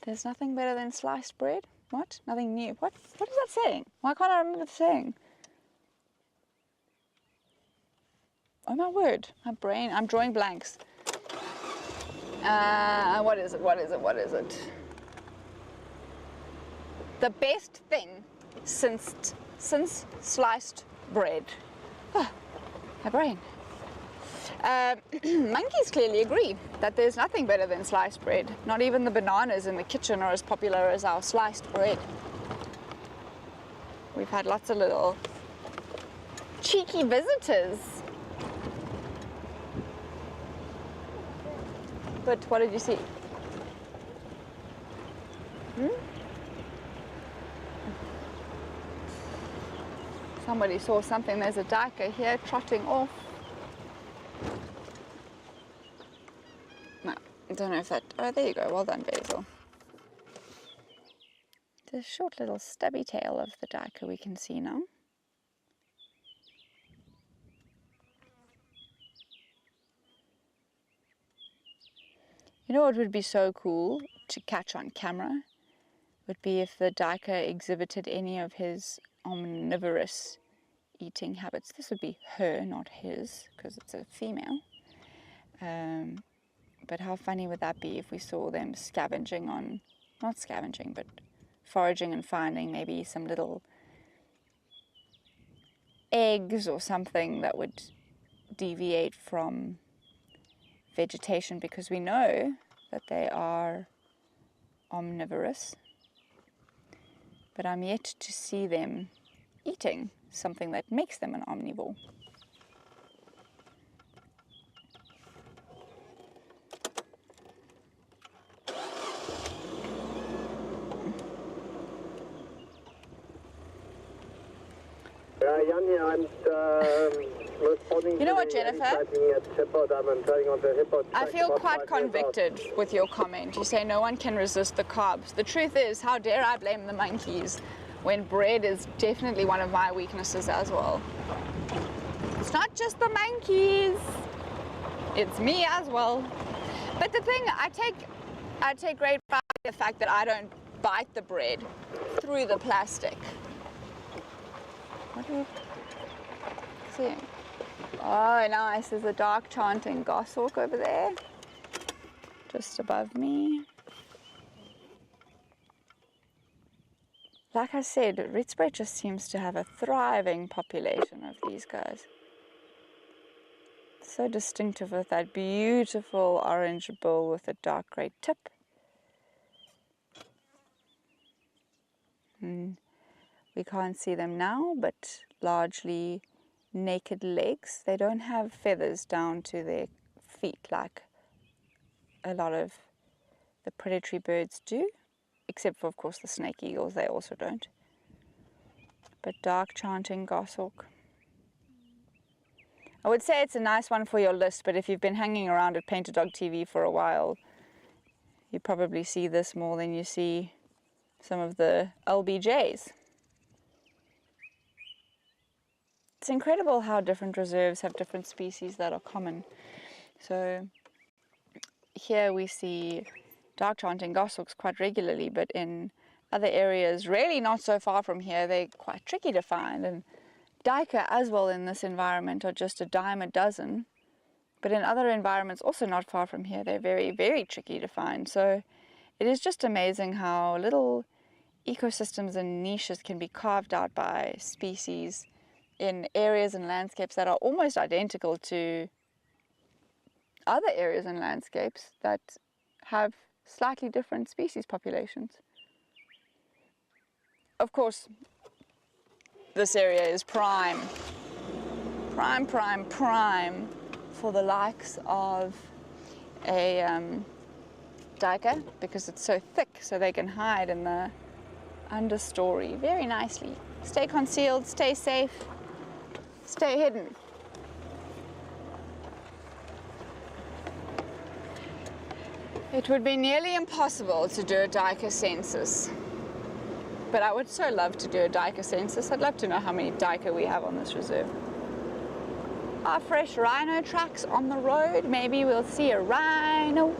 There's nothing better than sliced bread. What? Nothing new. What is that saying? Why can't I remember the saying? Oh my word, my brain, I'm drawing blanks. What is it? The best thing since sliced bread. Oh, my brain. Monkeys clearly agree that there's nothing better than sliced bread. Not even the bananas in the kitchen are as popular as our sliced bread. We've had lots of little cheeky visitors. But what did you see? Somebody saw something. There's a duiker here trotting off. No, I don't know if that... Oh, there you go. Well done, Basil. The short little stubby tail of the duiker we can see now. You know what would be so cool to catch on camera? Would be if the duiker exhibited any of his omnivorous eating habits. This would be her, not his, because it's a female. But how funny would that be if we saw them scavenging on, not scavenging, but foraging and finding maybe some little eggs or something that would deviate from vegetation, because we know that they are omnivorous. But I'm yet to see them eating something that makes them an omnivore. Jan, I'm responding. You know what, Jennifer? I feel quite convicted with your comment. You say no one can resist the carbs. The truth is, how dare I blame the monkeys when bread is definitely one of my weaknesses as well. It's not just the monkeys, it's me as well. But the thing, I take great pride in the fact that I don't bite the bread through the plastic. What are you seeing? Oh, nice. There's a dark chanting goshawk over there, just above me. Like I said, Rietspruit just seems to have a thriving population of these guys. So distinctive with that beautiful orange bill with a dark grey tip. We can't see them now, but largely naked legs. They don't have feathers down to their feet like a lot of the predatory birds do, except for, of course, the snake eagles, they also don't. But dark chanting goshawk. I would say it's a nice one for your list, but if you've been hanging around at Painted Dog TV for a while, you probably see this more than you see some of the LBJs. It's incredible how different reserves have different species that are common. So here we see dark chanting goshawks quite regularly, but in other areas, really not so far from here, they're quite tricky to find. And duiker as well in this environment are just a dime a dozen, but in other environments also not far from here, they're very, very tricky to find. So it is just amazing how little ecosystems and niches can be carved out by species in areas and landscapes that are almost identical to other areas and landscapes that have slightly different species populations. Of course, this area is prime for the likes of a duiker, because it's so thick, so they can hide in the understory very nicely. Stay concealed, stay safe, stay hidden. It would be nearly impossible to do a duiker census, but I would so love to do a duiker census. I'd love to know how many duiker we have on this reserve. Are fresh rhino tracks on the road? Maybe we'll see a rhino.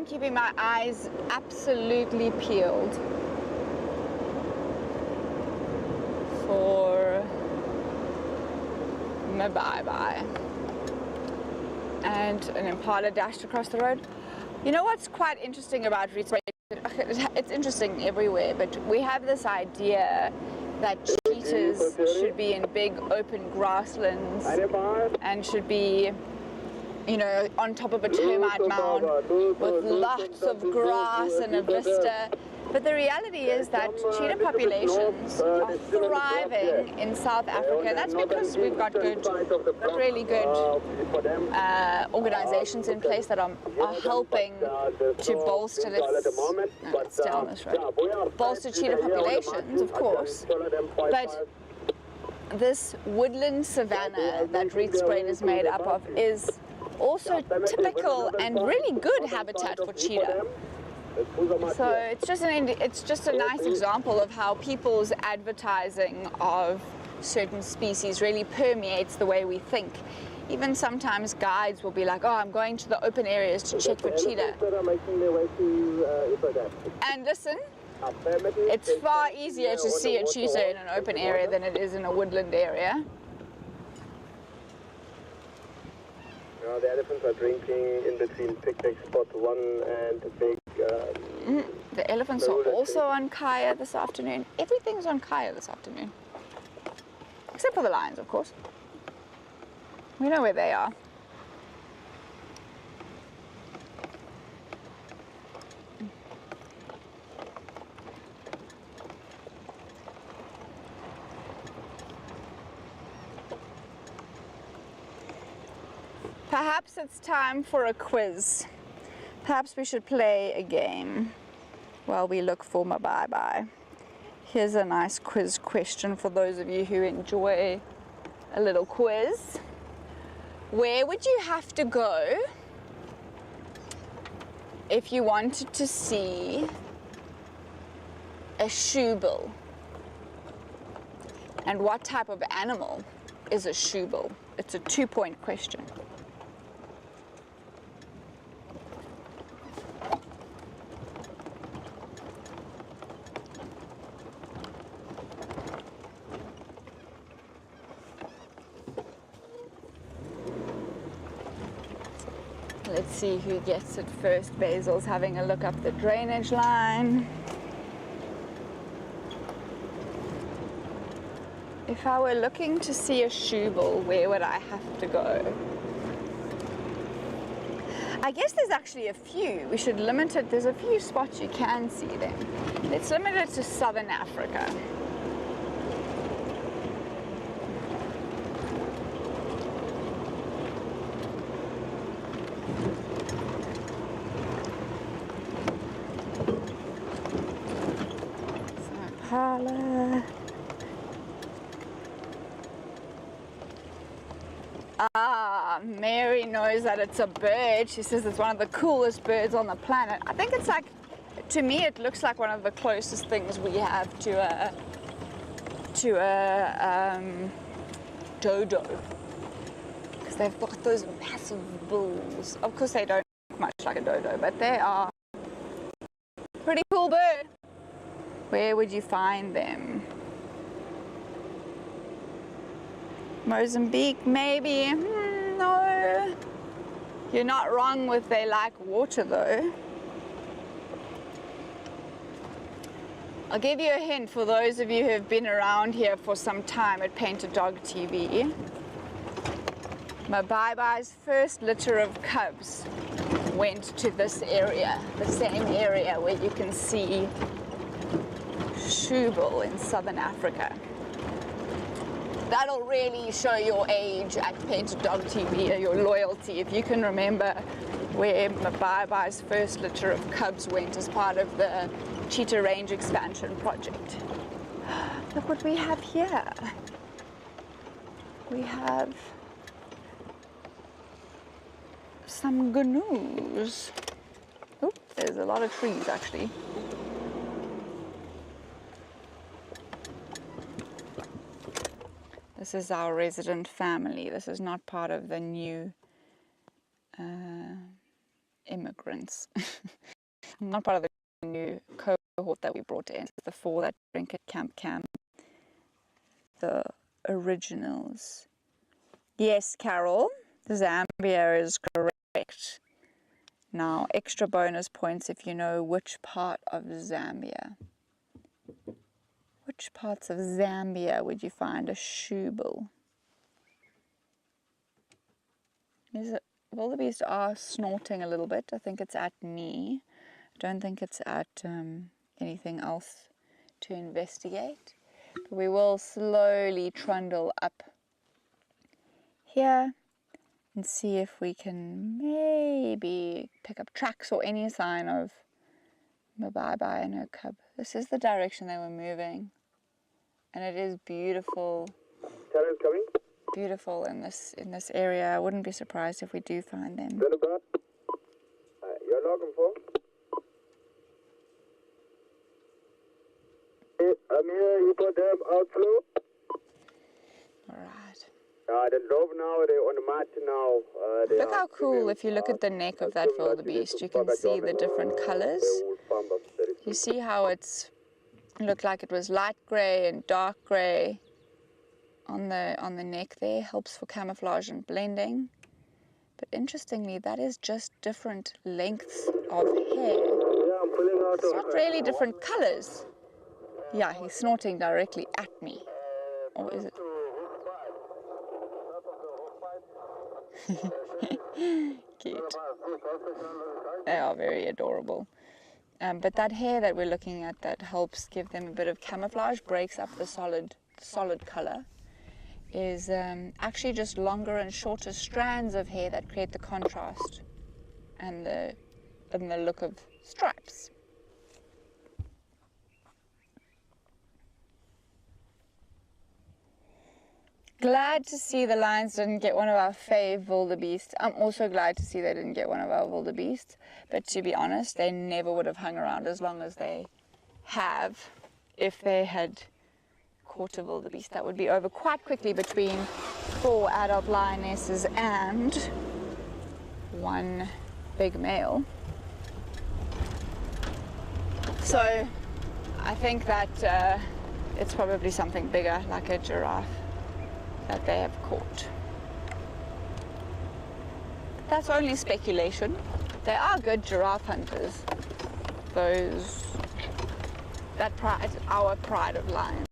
Keeping my eyes absolutely peeled for my bye-bye. And an impala dashed across the road. You know what's quite interesting about Rietspruit? It's interesting everywhere, but we have this idea that cheetahs should be in big open grasslands and should be, you know, on top of a termite mound with lots of grass and a vista. But the reality is that cheetah populations are thriving in South Africa. That's because we've got really good organizations in place that are helping to bolster bolster cheetah populations, of course. But this woodland savanna that Rietspruit is made up of is also typical and really good habitat for cheetah. So it's just a nice example of how people's advertising of certain species really permeates the way we think. Even sometimes guides will be like, oh, I'm going to the open areas to check for cheetah. And listen, it's far easier to see a cheetah in an open area than it is in a woodland area. The elephants are drinking in between picnic spot 1 and the big... The elephants are also on Kaya this afternoon. Everything's on Kaya this afternoon. Except for the lions, of course. We know where they are. Perhaps it's time for a quiz. Perhaps we should play a game while we look for my bye-bye. Here's a nice quiz question for those of you who enjoy a little quiz. Where would you have to go if you wanted to see a shoebill? And what type of animal is a shoebill? It's a 2-point question. Let's see who gets it first. Basil's having a look up the drainage line. If I were looking to see a shoebill, where would I have to go? I guess there's actually a few. We should limit it. There's a few spots you can see them. Let's limit it to Southern Africa. Impala. Ah, Mary knows that it's a bird. She says it's one of the coolest birds on the planet. I think it's like, to me, it looks like one of the closest things we have to a dodo, because they've got those massive bills. Of course, they don't look much like a dodo, but they are a pretty cool bird. Where would you find them? Mozambique, maybe. No. You're not wrong with they like water though. I'll give you a hint for those of you who have been around here for some time at Painted Dog TV. Mabaibai's first litter of cubs went to this area, the same area where you can see shoebill in Southern Africa. That'll really show your age at Painted Dog TV, or your loyalty, if you can remember where Mabaibai's first litter of cubs went as part of the cheetah range expansion project. Look what we have here. We have some gnu's. Oh, there's a lot of trees actually. This is our resident family. This is not part of the new immigrants. Not part of the new cohort that we brought in. The 4 that drink at Camp. The originals. Yes, Carol, Zambia is correct. Now, extra bonus points if you know which part of Zambia. Which parts of Zambia would you find a shoebill? Is it? Wildebeest are snorting a little bit. I think it's at me. I don't think it's at anything else to investigate. But we will slowly trundle up here and see if we can maybe pick up tracks or any sign of Mabaibai and her cub. This is the direction they were moving, and it is beautiful. Terrence coming. Beautiful in this area. I wouldn't be surprised if we do find them. You're looking for? I'm here. You put them outflow. All right. The dove now, they're on the mat now. Look how cool, if you look at the neck of that wildebeest, you can see the different colors. You see how it's looked like it was light gray and dark gray on the neck there. Helps for camouflage and blending. But interestingly, that is just different lengths of hair. It's not really different colors. Yeah, he's snorting directly at me. Or is it? Cute. They are very adorable. But that hair that we're looking at that helps give them a bit of camouflage, breaks up the solid color, is actually just longer and shorter strands of hair that create the contrast and the look of stripes. Glad to see the lions didn't get one of our fave wildebeests. I'm also glad to see they didn't get one of our wildebeests. But to be honest, they never would have hung around as long as they have if they had caught a wildebeest. That would be over quite quickly between 4 adult lionesses and 1 big male. So I think that it's probably something bigger, like a giraffe, that they have caught. that's only speculation. They are good giraffe hunters. Our pride of lions.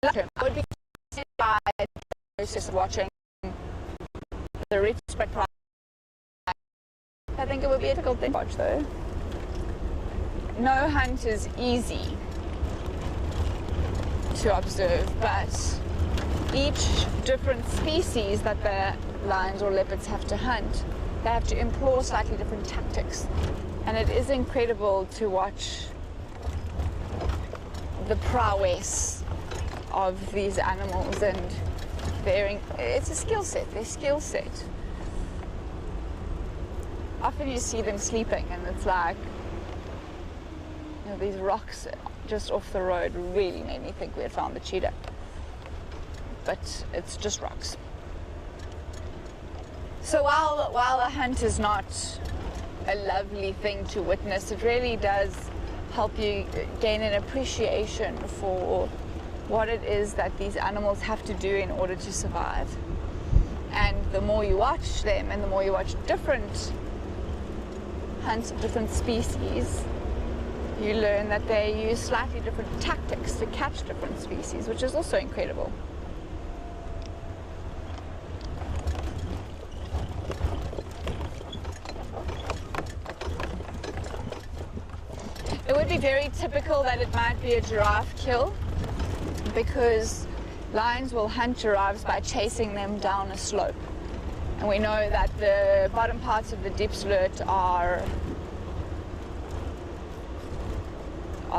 I would be fascinated by the process of watching the Rietspruit Pride. I think it would be a difficult thing to watch though. No hunt is easy to observe, but each different species that the lions or leopards have to hunt, they have to employ slightly different tactics. And it is incredible to watch the prowess of these animals and it's a skill set, their skill set. Often you see them sleeping and it's like, you know, these rocks just off the road really made me think we had found the cheetah. But it's just rocks. So while a hunt is not a lovely thing to witness, it really does help you gain an appreciation for what it is that these animals have to do in order to survive. And the more you watch them and the more you watch different hunts of different species, you learn that they use slightly different tactics to catch different species, which is also incredible. It would be very typical that it might be a giraffe kill, because lions will hunt giraffes by chasing them down a slope. And we know that the bottom parts of the Rietspruit are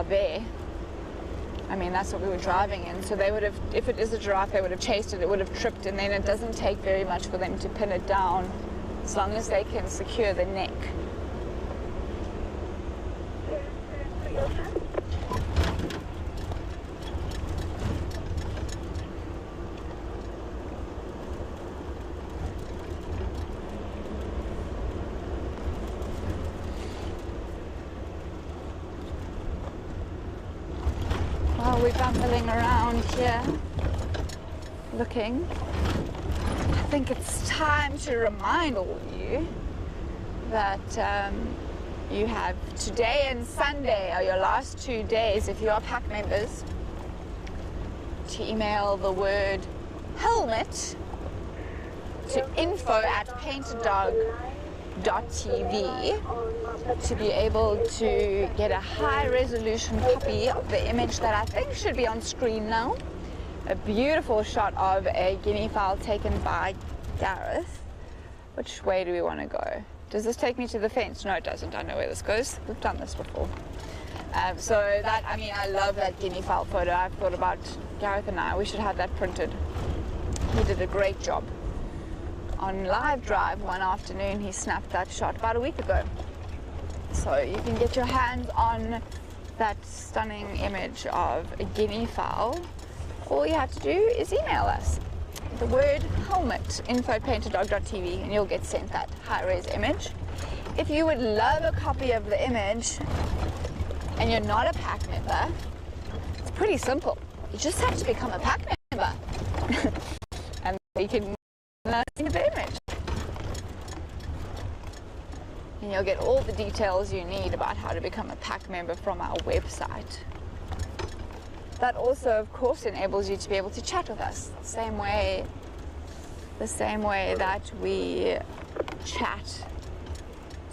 there. I mean, that's what we were driving in. So they would have, if it is a giraffe, they would have chased it, it would have tripped, and then it doesn't take very much for them to pin it down as long as they can secure the neck. While we're bumbling around here, looking, I think it's time to remind all of you that you have today and Sunday are your last 2 days, if you are pack members, to email the word helmet to info@paintedog.tv to be able to get a high resolution copy of the image that I think should be on screen now. A beautiful shot of a guinea fowl taken by Gareth. Which way do we want to go? Does this take me to the fence? No, it doesn't. I know where this goes. We've done this before. So that, I mean, I love that guinea fowl photo. I've thought about Gareth and I, we should have that printed. He did a great job. On live drive one afternoon, he snapped that shot about a week ago. So you can get your hands on that stunning image of a guinea fowl. All you have to do is email us the word helmet, info@paintedog.tv, and you'll get sent that high-res image. If you would love a copy of the image and you're not a pack member, it's pretty simple. You just have to become a pack member. And we can see the image. And you'll get all the details you need about how to become a pack member from our website. That also, of course, enables you to be able to chat with us the same way that we chat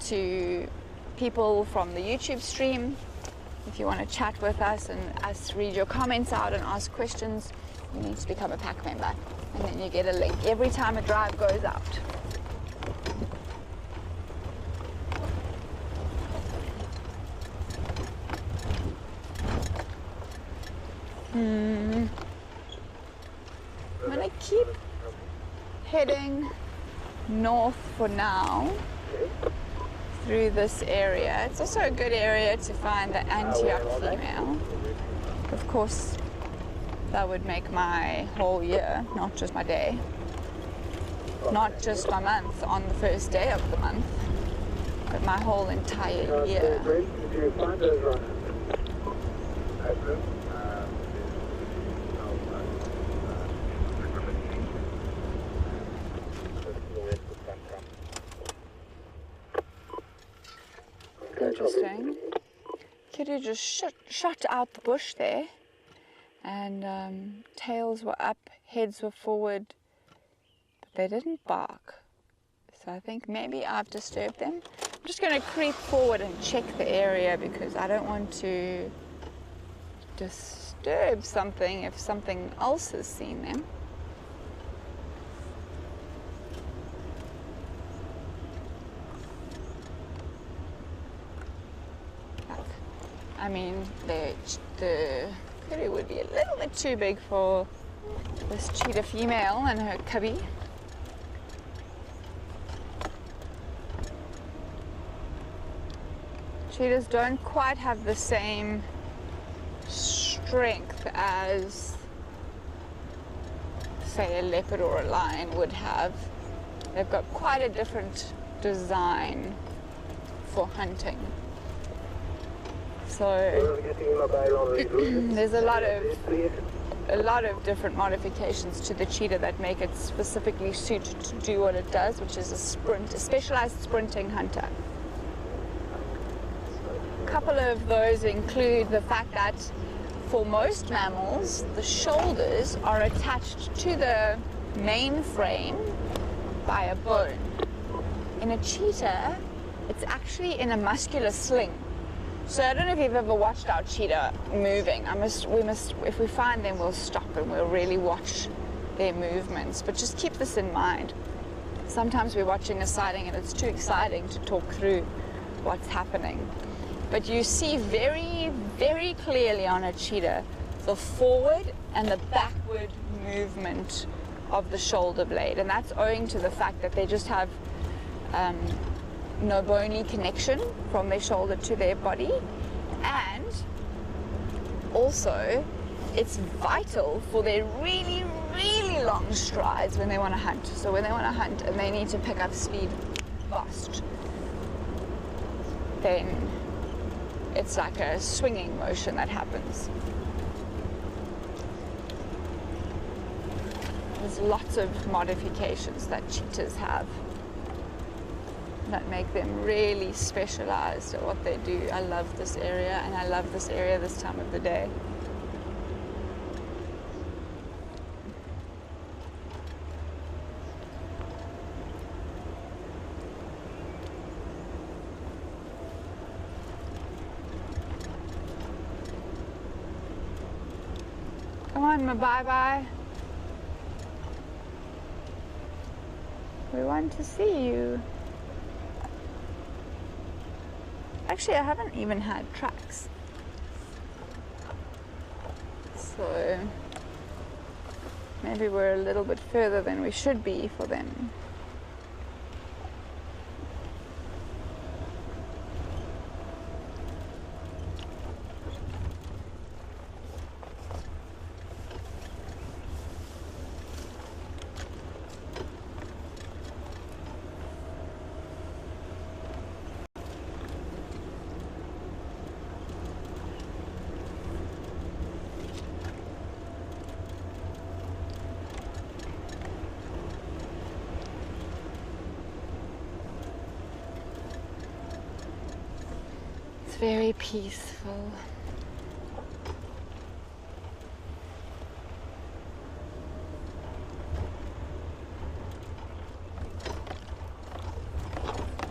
to people from the YouTube stream. If you want to chat with us and us read your comments out and ask questions, you need to become a pack member. And then you get a link every time a drive goes out. I'm gonna keep heading north for now through this area. It's also a good area to find the Antioch female. Of course, that would make my whole year, not just my day, not just my month on the first day of the month, but my whole entire year. could have just shot out the bush there, and tails were up, heads were forward, but they didn't bark. So I think maybe I've disturbed them. I'm just going to creep forward and check the area because I don't want to disturb something if something else has seen them. I mean, the kudu would be a little bit too big for this cheetah female and her cubby. Cheetahs don't quite have the same strength as, say, a leopard or a lion would have. They've got quite a different design for hunting. So there's a lot of different modifications to the cheetah that make it specifically suited to do what it does, which is a specialized sprinting hunter. A couple of those include the fact that for most mammals, the shoulders are attached to the main frame by a bone. In a cheetah, it's actually in a muscular sling. So I don't know if you've ever watched our cheetah moving. If we find them, we'll stop and we'll really watch their movements. But just keep this in mind. Sometimes we're watching a sighting and it's too exciting to talk through what's happening. But you see very, very clearly on a cheetah the forward and the backward movement of the shoulder blade. And that's owing to the fact that they just have no bony connection from their shoulder to their body, and also it's vital for their really, really long strides when they want to hunt. So when they want to hunt and they need to pick up speed fast, then it's like a swinging motion that happens. There's lots of modifications that cheetahs have that make them really specialized at what they do. I love this area, and I love this area this time of the day. Come on, my bye-bye. We want to see you. Actually, I haven't even had tracks. So maybe we're a little bit further than we should be for them. Very peaceful.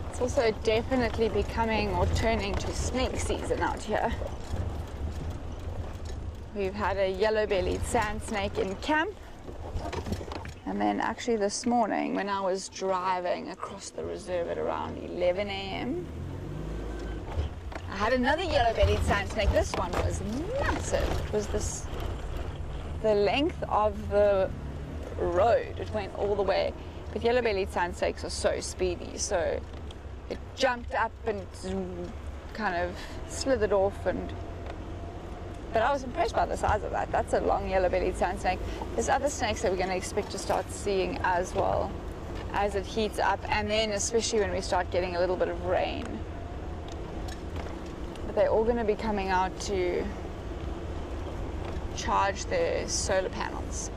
It's also definitely becoming or turning to snake season out here. We've had a yellow-bellied sand snake in camp, and then actually this morning when I was driving across the reserve at around 11 a.m. I had another yellow-bellied sand snake. This one was massive. It was the length of the road. It went all the way. But yellow-bellied sand snakes are so speedy, so it jumped up and kind of slithered off. But I was impressed by the size of that. That's a long yellow-bellied sand snake. There's other snakes that we're going to expect to start seeing as well as it heats up, and then especially when we start getting a little bit of rain. They're all going to be coming out to charge their solar panels.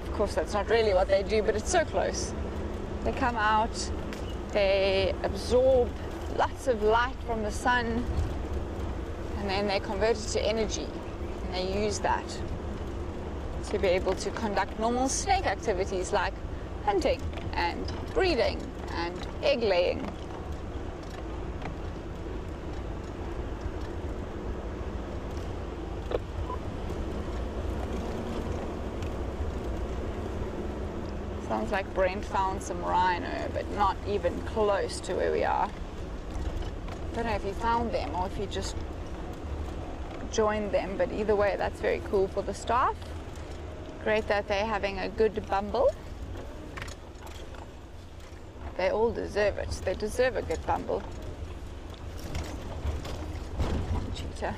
Of course, that's not really what they do, but it's so close. They come out, they absorb lots of light from the sun, and then they convert it to energy, and they use that to be able to conduct normal snake activities like hunting and breeding and egg laying. Sounds like Brent found some rhino, but not even close to where we are. Don't know if he found them or if he just joined them, but either way, that's very cool for the staff. Great that they're having a good bumble. They all deserve it. They deserve a good bumble. Come on, cheetah.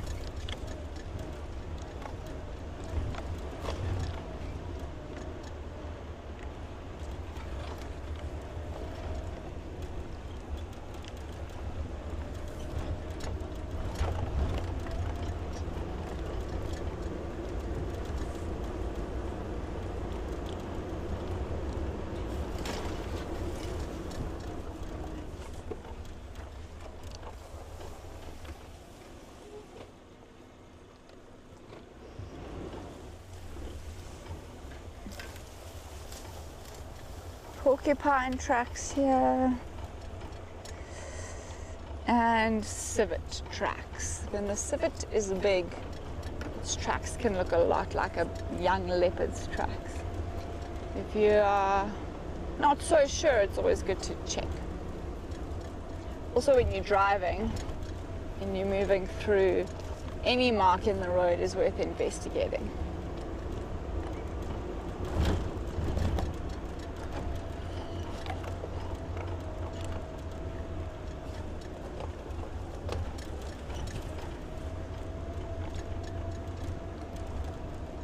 Porcupine tracks here and civet tracks. When the civet is big, its tracks can look a lot like a young leopard's tracks. If you are not so sure, it's always good to check. Also, when you're driving and you're moving through, any mark in the road is worth investigating.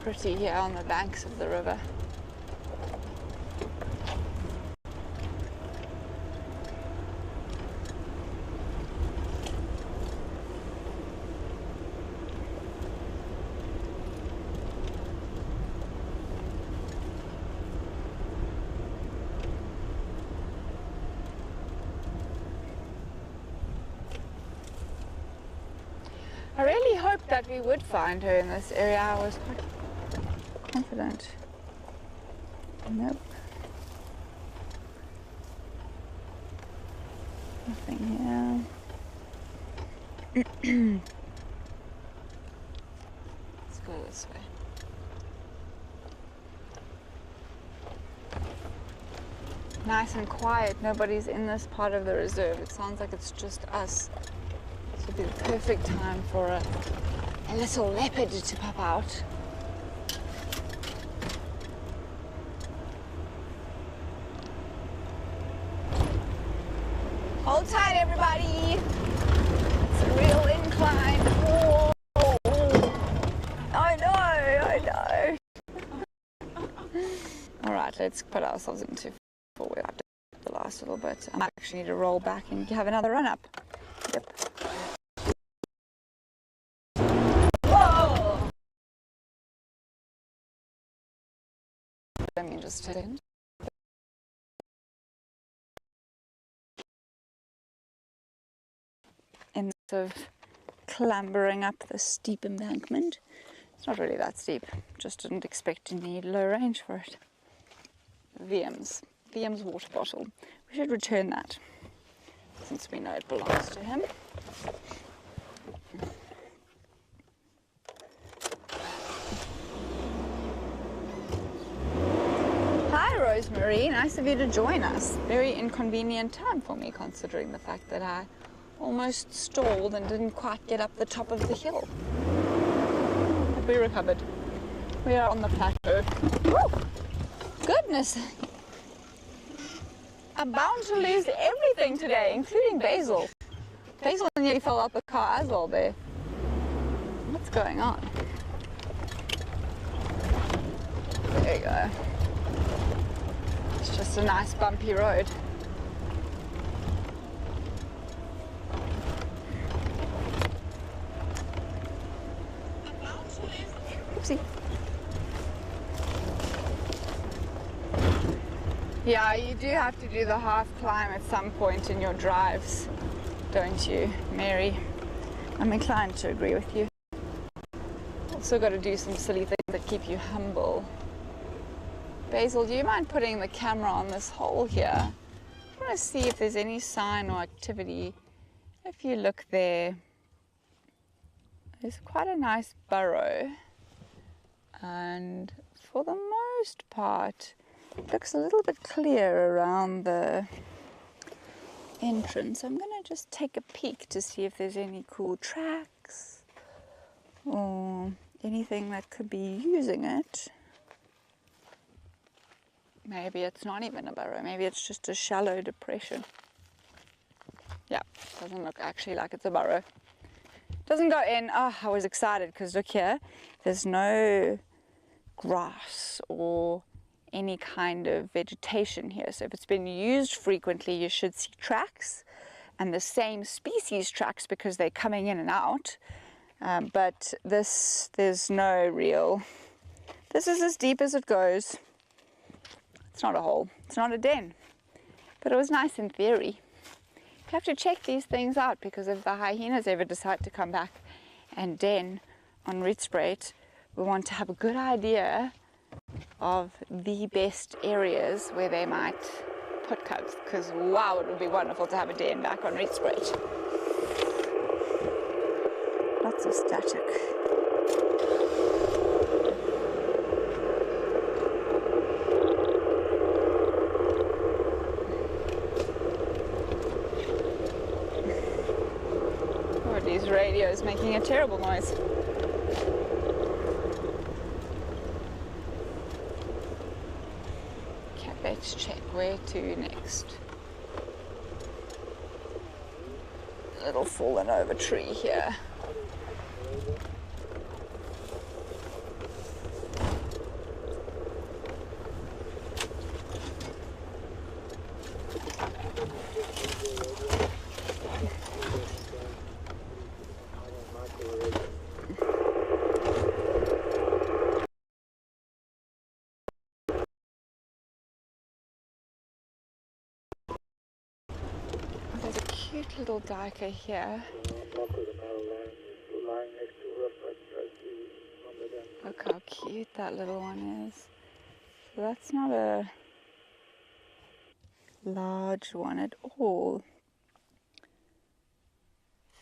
Pretty here on the banks of the river. I really hoped that we would find her in this area. I was quite confident. Nope. Nothing here. Let's go this way. Nice and quiet. Nobody's in this part of the reserve. It sounds like it's just us. This would be the perfect time for a little leopard to pop out. Hold tight, everybody. It's a real incline. Whoa. I know. All right, let's put ourselves into forward the last little bit. I might actually need to roll back and have another run up. Yep. Whoa! Let me just hit in. Of clambering up the steep embankment. It's not really that steep, just didn't expect to need low range for it. VM's water bottle. We should return that since we know it belongs to him. Hi Rosemary, nice of you to join us. Very inconvenient time for me considering the fact that I almost stalled and didn't quite get up the top of the hill. But we recovered. We are on the plateau. Woo! Goodness! I'm bound to lose everything today, including Basil. Basil nearly fell out the car as well there. What's going on? There you go. It's just a nice bumpy road. Oopsie. Yeah, you do have to do the half climb at some point in your drives. don't you, Mary? I'm inclined to agree with you. Also got to do some silly things that keep you humble. Basil, do you mind putting the camera on this hole here? I want to see if there's any sign or activity. If you look there, there's quite a nice burrow, and for the most part it looks a little bit clear around the entrance. I'm going to just take a peek to see if there's any cool tracks or anything that could be using it. Maybe it's not even a burrow, maybe it's just a shallow depression. Yeah, doesn't look actually like it's a burrow. Doesn't go in. Oh, I was excited because look here, there's no grass or any kind of vegetation here. So if it's been used frequently, you should see tracks, and the same species tracks because they're coming in and out. But this, there's no real, this is as deep as it goes. It's not a hole, it's not a den, but it was nice in theory. You have to check these things out, because if the hyenas ever decide to come back and den on Rietspruit, we want to have a good idea of the best areas where they might put cubs, because wow, it would be wonderful to have a den back on Rietspruit. Lots of static. Oh, these radios making a terrible noise. Okay, let's check where to next. Little fallen over tree here. There's a cute little duiker here. Look how cute that little one is. So that's not a large one at all.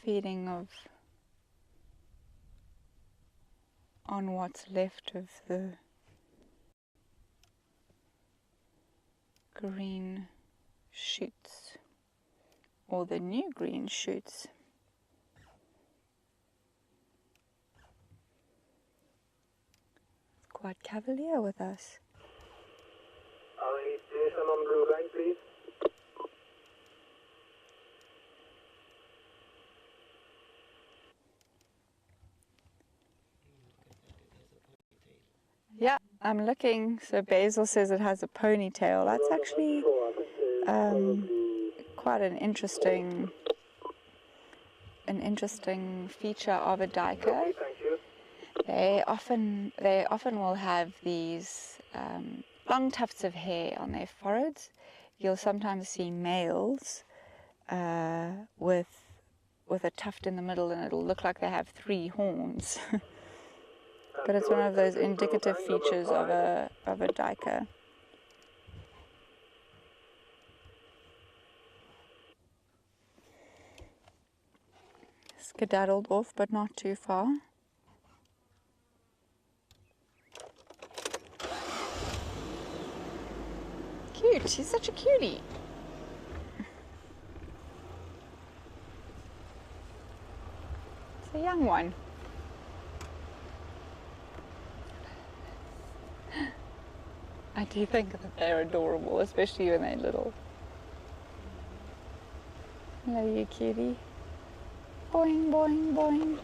Feeding on what's left of the green shoots, or the new green shoots. Quite cavalier with us. I need Jason on blue line, please. Yeah, I'm looking. So Basil says it has a ponytail. That's actually quite an interesting feature of a duiker. Thank you. They often will have these long tufts of hair on their foreheads. You'll sometimes see males with a tuft in the middle, and it'll look like they have 3 horns. But it's one of those indicative features of a duiker. Skedaddled off, but not too far. Cute, she's such a cutie. It's a young one. I do think that they're adorable, especially when they're little. Hello, you cutie. Boing, boing, boing.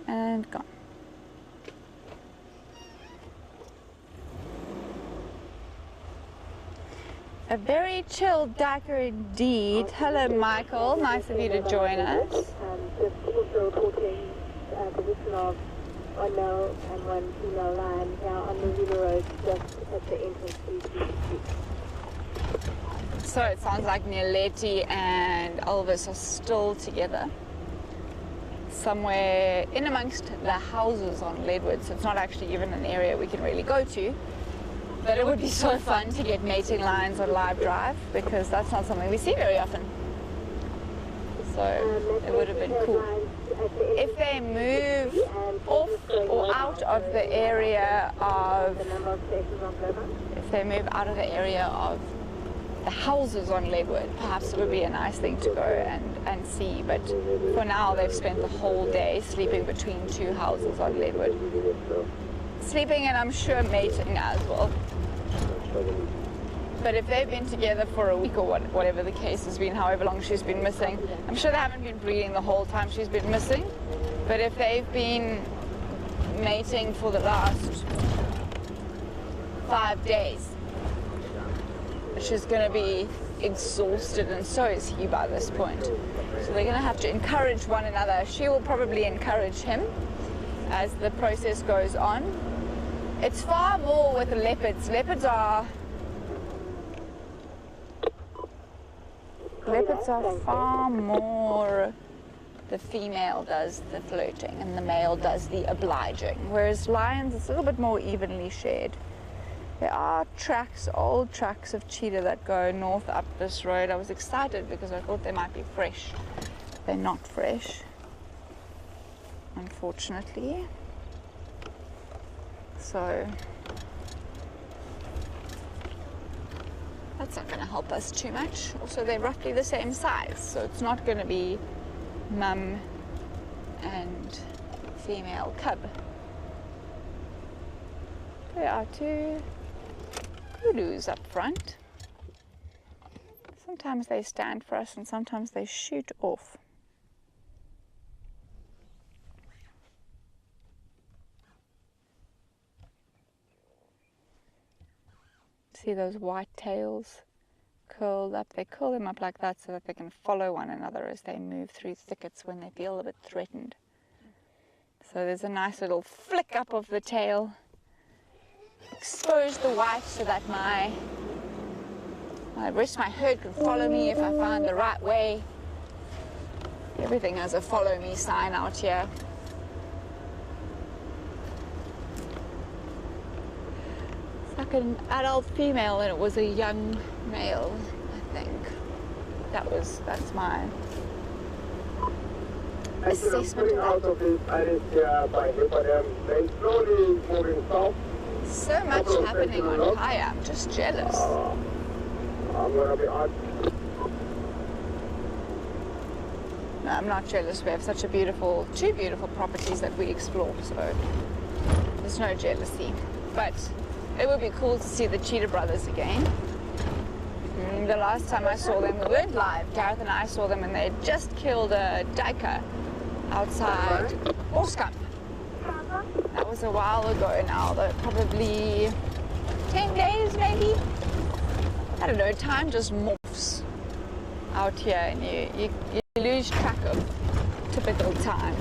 And gone. A very chill duiker indeed. Hello, Michael. Nice of you to join us. Just also reporting position of one male and one female lion now on the river road just at the entrance to the street. So it sounds like Nialeti and Elvis are still together somewhere in amongst the houses on Leadwood. So it's not actually even an area we can really go to. But it would be so fun to get mating lines on live drive, because that's not something we see very often. So it would have been cool. If they move off or out of the area of, if they move out of the area of the houses on Leadwood, perhaps it would be a nice thing to go and see. But for now, they've spent the whole day sleeping between two houses on Leadwood. Sleeping, and I'm sure mating as well. But if they've been together for a week or whatever the case has been, however long she's been missing, I'm sure they haven't been breeding the whole time she's been missing. But if they've been mating for the last 5 days, she's going to be exhausted, and so is he by this point. So they're going to have to encourage one another. She will probably encourage him as the process goes on. It's far more with the leopards. Leopards are far more, the female does the flirting and the male does the obliging, whereas lions, it's a little bit more evenly shared. There are tracks, old tracks of cheetah that go north up this road. I was excited because I thought they might be fresh. They're not fresh, unfortunately. So that's not going to help us too much. Also, they're roughly the same size, so it's not going to be mum and female cub. There are two kudos up front. Sometimes they stand for us and sometimes they shoot off. See those white tails curled up? They curl them up like that so that they can follow one another as they move through thickets when they feel a bit threatened. So there's a nice little flick up of the tail. Expose the white so that my rest of my herd can follow me if I find the right way. Everything has a follow me sign out here. Like an adult female and it was a young male, I think. That's my assessment of out of this area by Leopard, they slowly moving south. So much happening on Kaya, I'm just jealous. I'm gonna be on. No, I'm not jealous. We have such two beautiful properties that we explore, so there's no jealousy. But it would be cool to see the cheetah brothers again. The last time I saw them, we weren't live. Gareth and I saw them and they had just killed a duiker outside Boskamp. That was a while ago now, though, probably 10 days maybe. I don't know, time just morphs out here and you lose track of typical time.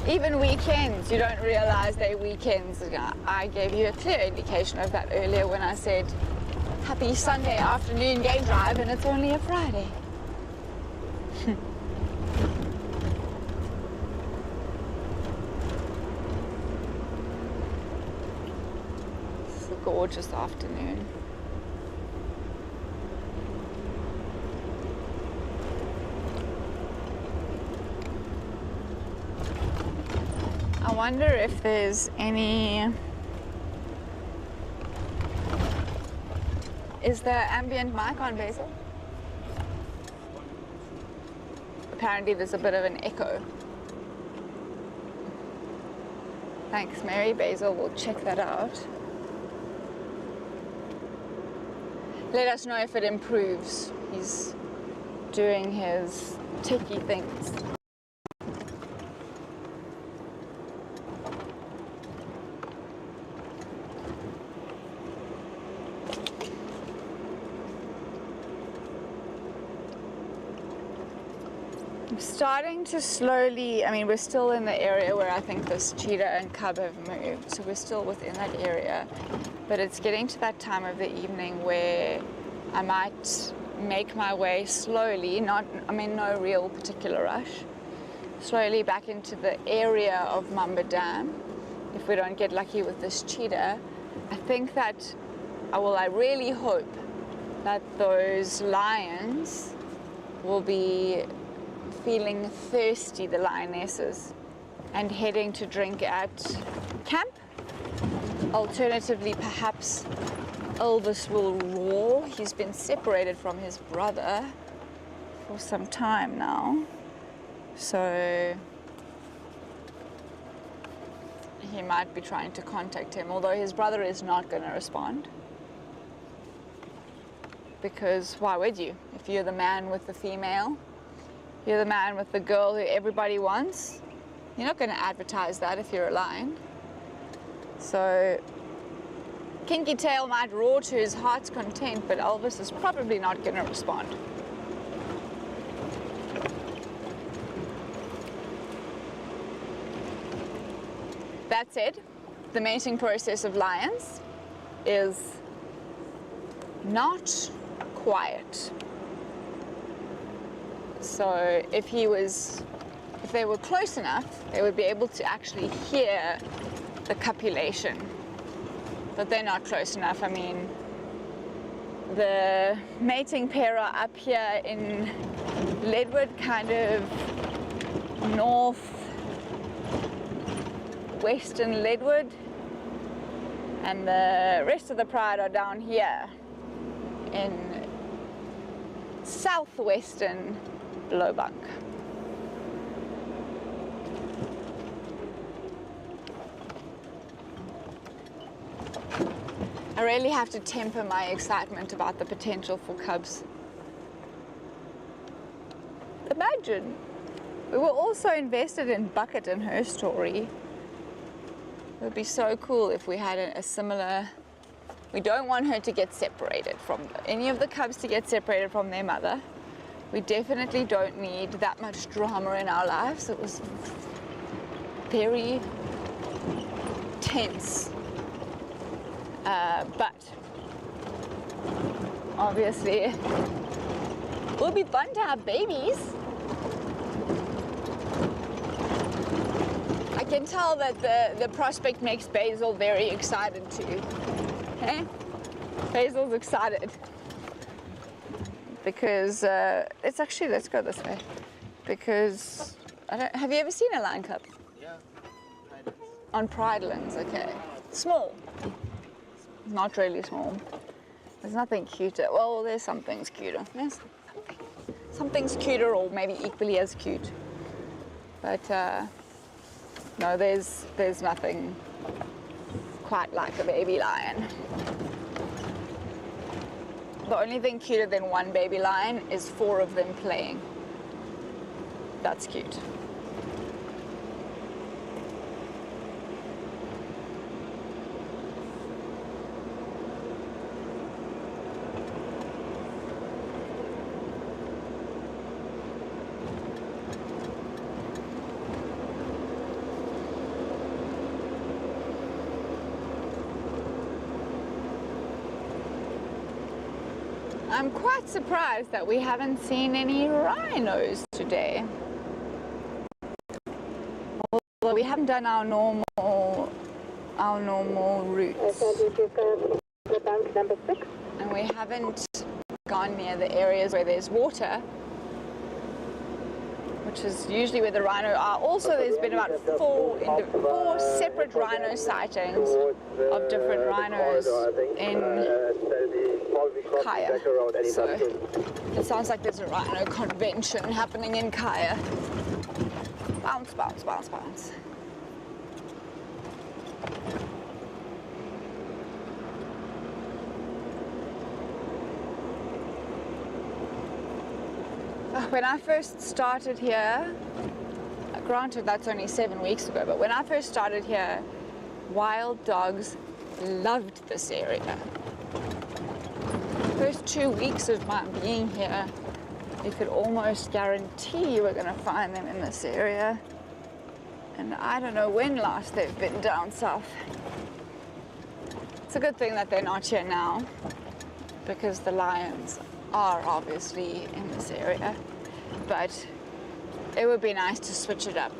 Even weekends, you don't realize they're weekends. I gave you a clear indication of that earlier when I said happy Sunday afternoon game drive and it's only a Friday. It's a gorgeous afternoon. I wonder if there's any... Is the ambient mic on, Basil? Apparently there's a bit of an echo. Thanks, Mary. Basil will check that out. Let us know if it improves. He's doing his techie things. Starting to slowly, I mean, we're still in the area where I think this cheetah and cub have moved, so we're still within that area, but it's getting to that time of the evening where I might make my way slowly, no real particular rush, slowly back into the area of Mamba Dam if we don't get lucky with this cheetah. I think that, I really hope that those lions will be feeling thirsty, the lionesses, and heading to drink at camp. Alternatively, perhaps Elvis will roar. He's been separated from his brother for some time now, so he might be trying to contact him, although his brother is not going to respond, because why would you? If you're the man with the female, you're the man with the girl who everybody wants, you're not going to advertise that if you're a lion. So Kinky Tail might roar to his heart's content, but Elvis is probably not going to respond. That said, the mating process of lions is not quiet. So if they were close enough, they would be able to actually hear the copulation. But they're not close enough. I mean, the mating pair are up here in Leadwood, kind of northwestern Leadwood, and the rest of the pride are down here in southwestern Lowbunk. I really have to temper my excitement about the potential for cubs. Imagine, we were also invested in Bucket and her story. It would be so cool if we had a similar. We don't want her to get separated from any of the cubs to get separated from their mother. We definitely don't need that much drama in our lives. It was very tense. But obviously it will be fun to have babies. I can tell that the prospect makes Basil very excited too. Okay? Basil's excited because let's go this way, because have you ever seen a lion cub? Yeah, On Pridelands, okay. Small. Not really small. There's nothing cuter. Well, there's some things cuter. There's something's cuter, or maybe equally as cute. But no, there's nothing quite like a baby lion. The only thing cuter than one baby lion is 4 of them playing. That's cute. I'm quite surprised that we haven't seen any rhinos today. Although we haven't done our normal routes. Number 6. And we haven't gone near the areas where there's water, which is usually where the rhino are. Also, there's been about 4 separate rhino sightings of different rhinos in Kaya. So it sounds like there's a rhino convention happening in Kaya. Bounce, bounce, bounce, bounce. When I first started here, granted that's only 7 weeks ago, but when I first started here, wild dogs loved this area. The first 2 weeks of my being here, you could almost guarantee you were going to find them in this area. And I don't know when last they've been down south. It's a good thing that they're not here now. because the lions are obviously in this area, but it would be nice to switch it up.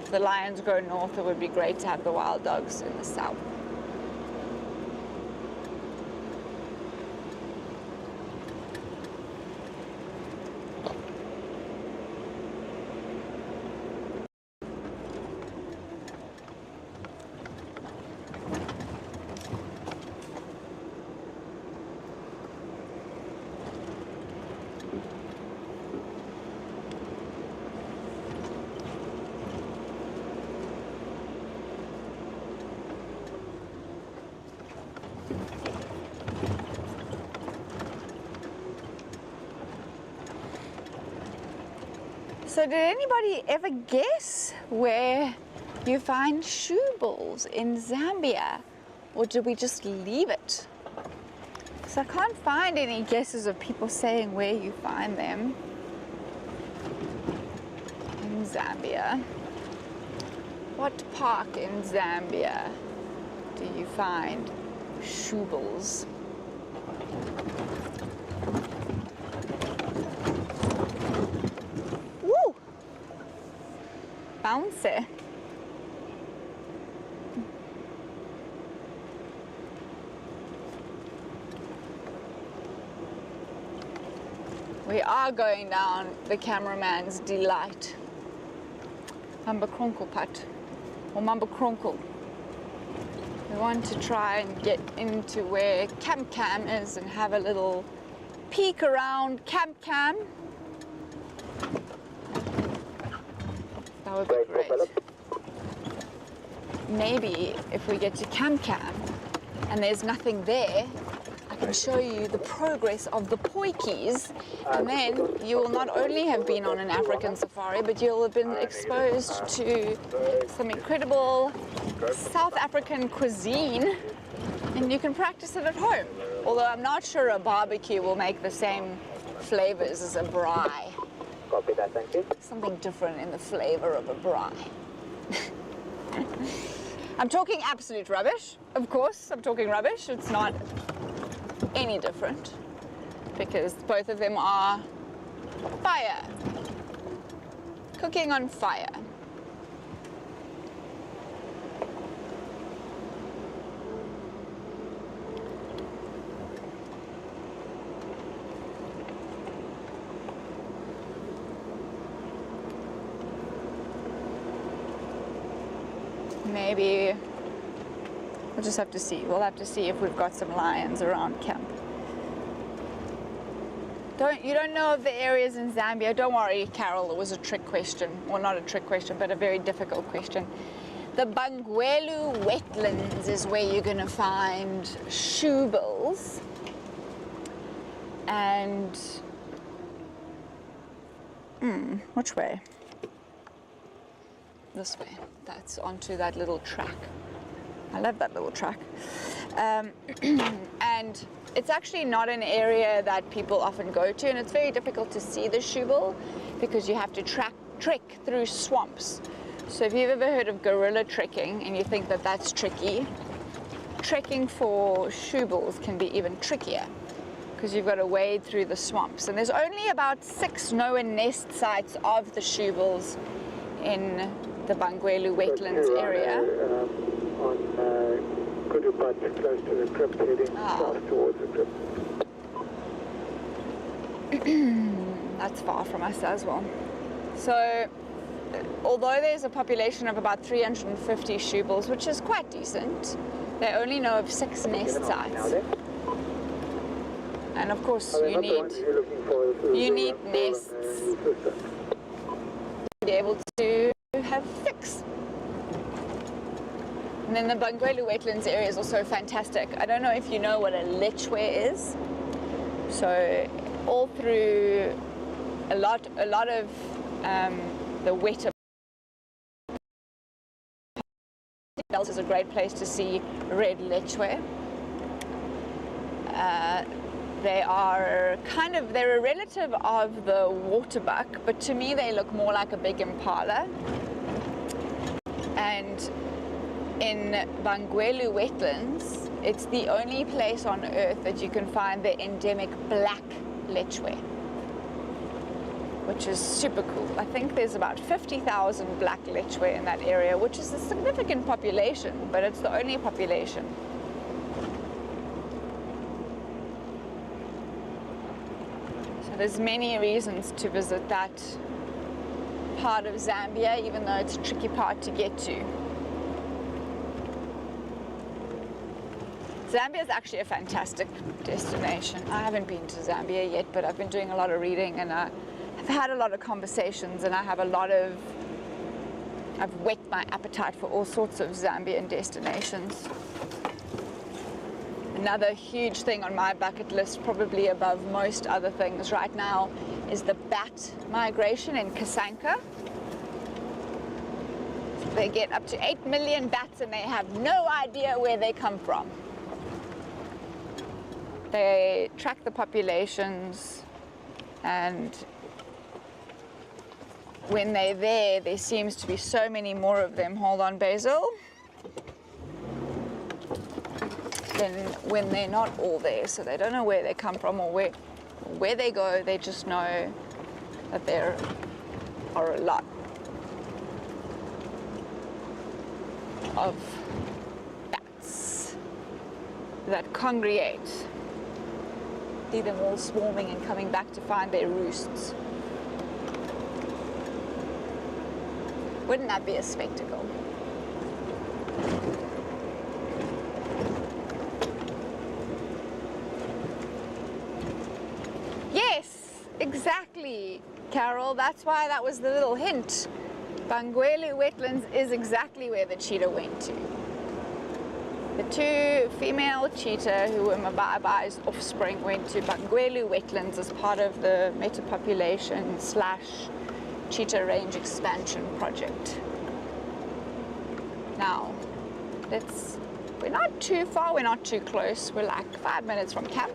If the lions go north, it would be great to have the wild dogs in the south. So did anybody ever guess where you find shoe bulls in Zambia? Or did we just leave it? So I can't find any guesses of people saying where you find them in Zambia. What park in Zambia do you find shoe bulls? Bouncy. We are going down the cameraman's delight. Mamba Kronkelpad, or Mamba Kronkel. We want to try and get into where Camp Cam is and have a little peek around Camp Cam. That would be great. Maybe if we get to Camp Cam and there's nothing there, I can show you the progress of the poikies, and then you will not only have been on an African safari, but you'll have been exposed to some incredible South African cuisine, and you can practice it at home. Although I'm not sure a barbecue will make the same flavors as a braai. Copy that, thank you. Something different in the flavor of a braai. I'm talking absolute rubbish, of course. I'm talking rubbish. It's not any different because both of them are fire. Cooking on fire. Maybe we'll just have to see. We'll have to see if we've got some lions around camp. You don't know of the areas in Zambia? Don't worry, Carol, it was a trick question. Well, not a trick question, but a very difficult question. The Bangwelu wetlands is where you're going to find shoe bulls. And which way? This way. That's onto that little track. I love that little track. And it's actually not an area that people often go to, and it's very difficult to see the shoe bull because you have to trek through swamps. So if you've ever heard of gorilla trekking and you think that that's tricky, trekking for shoe bulls can be even trickier because you've got to wade through the swamps. And there's only about 6 known nest sites of the shoe bulls in the Bangwelu wetlands area. On Kudupad, close to the crypt, heading south towards the crypt. That's far from us as well. So, although there's a population of about 350 shoe bulls, which is quite decent, they only know of 6 nest sites. And of course, you need nests to be able to have 6. And then the Bangwelu wetlands area is also fantastic. I don't know if you know what a lechwe is. So all through a lot of the wetter belt is a great place to see red lechwe. They're a relative of the waterbuck, but to me they look more like a big impala. And in Bangwelu wetlands, it's the only place on earth that you can find the endemic black lechwe, which is super cool. I think there's about 50,000 black lechwe in that area, which is a significant population, but it's the only population. So there's many reasons to visit that part of Zambia, even though it's a tricky part to get to. Zambia is actually a fantastic destination. I haven't been to Zambia yet, but I've been doing a lot of reading, and I've had a lot of conversations, and I've whet my appetite for all sorts of Zambian destinations. Another huge thing on my bucket list, probably above most other things right now, is the bat migration in Kasanka. They get up to 8 million bats and they have no idea where they come from. They track the populations, and when they're there seems to be so many more of them. Hold on, Basil. Than when they're not all there, so they don't know where they come from or where they go. They just know that there are a lot of bats that congregate, see them all swarming and coming back to find their roosts. Wouldn't that be a spectacle? Yes, exactly, Carol. That's why that was the little hint. Bangwelu wetlands is exactly where the cheetah went to. The two female cheetah who were Mabai's offspring went to Bangwelu wetlands as part of the metapopulation / cheetah range expansion project. Now, we're not too far, we're not too close. We're like 5 minutes from camp.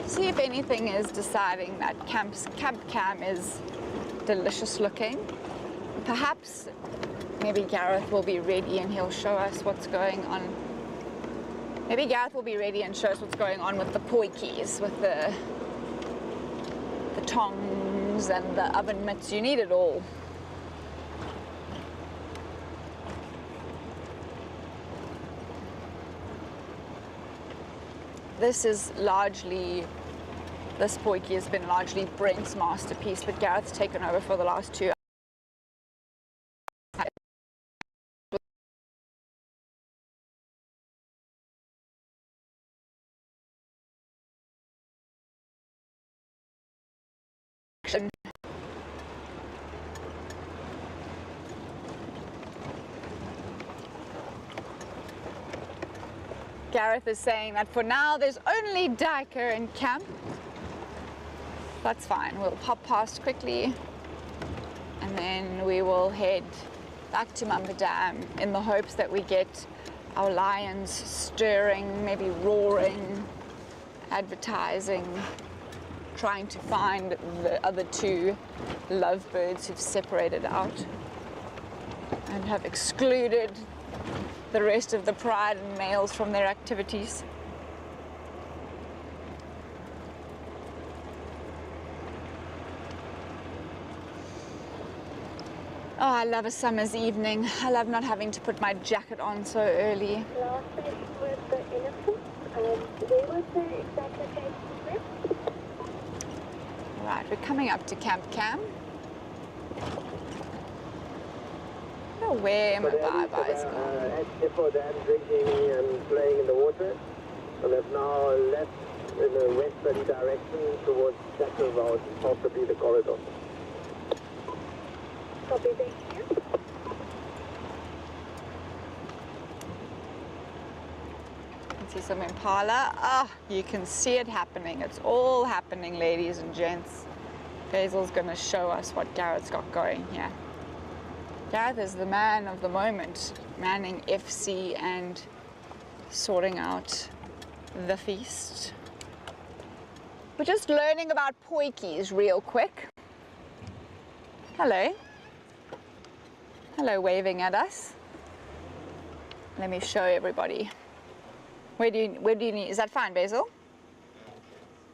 See if anything is deciding that Camp Cam is delicious looking. Perhaps maybe Gareth will be ready and he'll show us what's going on. Maybe Gareth will be ready and show us what's going on with the poikies, with the tongs and the oven mitts. You need it all. This poikie has been largely Brent's masterpiece, but Gareth's taken over for the last 2 hours. Gareth is saying that for now there's only duiker in camp. That's fine, we'll pop past quickly and then we will head back to Mamba Dam in the hopes that we get our lions stirring, maybe roaring, advertising, trying to find the other 2 lovebirds who've separated out and have excluded the rest of the pride and males from their activities. Oh, I love a summer's evening. I love not having to put my jacket on so early. Last station was the elephant. Where was the exact location? Right, we're coming up to Camp Cam. I don't know where my bye-bye is gone. Had before that drinking and playing in the water, and have now left in a westerly direction towards Jacksonville, possibly the corridor. Copy the here. You can see some impala. Ah, you can see it happening. It's all happening, ladies and gents. Basil's going to show us what Gareth's got going here. Gareth is the man of the moment, manning FC and sorting out the feast. We're just learning about poikies real quick. Hello. Hello, waving at us. Let me show everybody. Where do you need? Is that fine, Basil?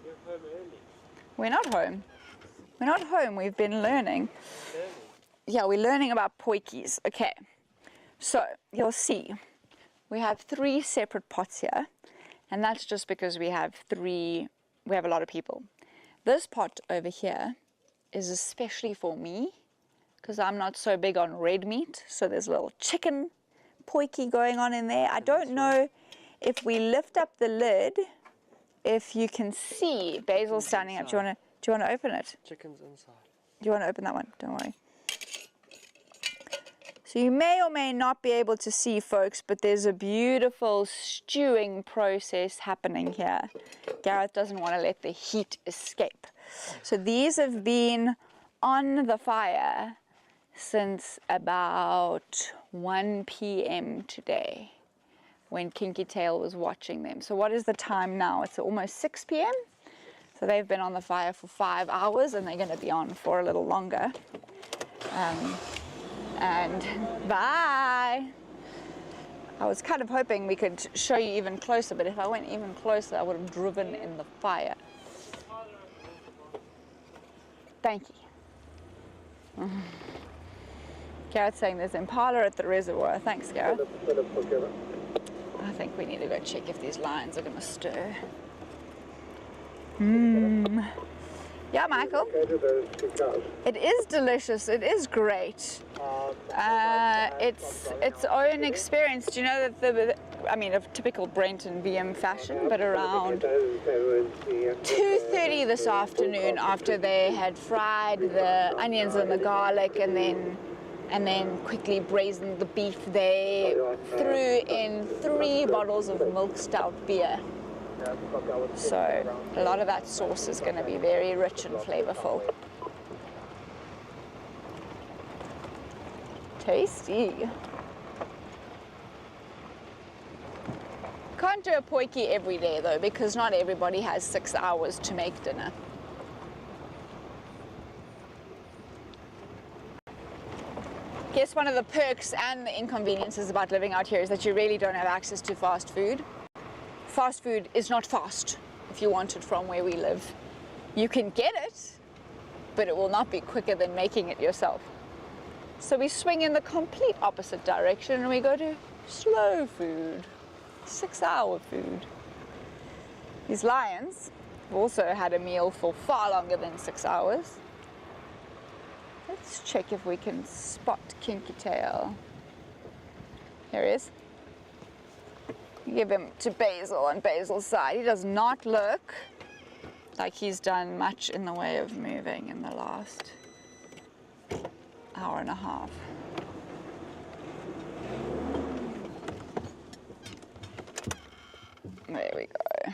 You're home early. We're not home. We're not home. We've been learning. Learning. Yeah, we're learning about poikies. Okay. So you'll see, we have 3 separate pots here, and that's just because we have a lot of people. This pot over here is especially for me, because I'm not so big on red meat. So there's a little chicken poikie going on in there. I don't know if we lift up the lid, if you can see Basil standing up. Do you want to open it? Chicken's inside. Do you want to open that one? Don't worry. So you may or may not be able to see, folks, but there's a beautiful stewing process happening here. Gareth doesn't want to let the heat escape. So these have been on the fire since about 1 p.m. today, when Kinky Tail was watching them. So what is the time now? It's almost 6 p.m. So they've been on the fire for 5 hours, and they're going to be on for a little longer. And bye. I was kind of hoping we could show you even closer, but if I went even closer, I would have driven in the fire. Thank you. Garrett's saying there's impala at the reservoir. Thanks, Garrett. I think we need to go check if these lions are going to stir. Yeah, Michael. It is delicious. It is great. It's its own experience. Do you know that a typical Brent and BM fashion, but around 2:30 this afternoon, after they had fried the onions and the garlic, and then quickly braised the beef, they threw in 3 bottles of milk stout beer. So a lot of that sauce is going to be very rich and flavorful. Tasty. Can't do a potjie every day though, because not everybody has 6 hours to make dinner. Guess one of the perks and the inconveniences about living out here is that you really don't have access to fast food. Fast food is not fast if you want it from where we live. You can get it, but it will not be quicker than making it yourself. So we swing in the complete opposite direction and we go to slow food, 6-hour food. These lions have also had a meal for far longer than 6 hours. Let's check if we can spot Kinky Tail. Here he is. Give him to Basil on Basil's side. He does not look like he's done much in the way of moving in the last hour and a half. There we go.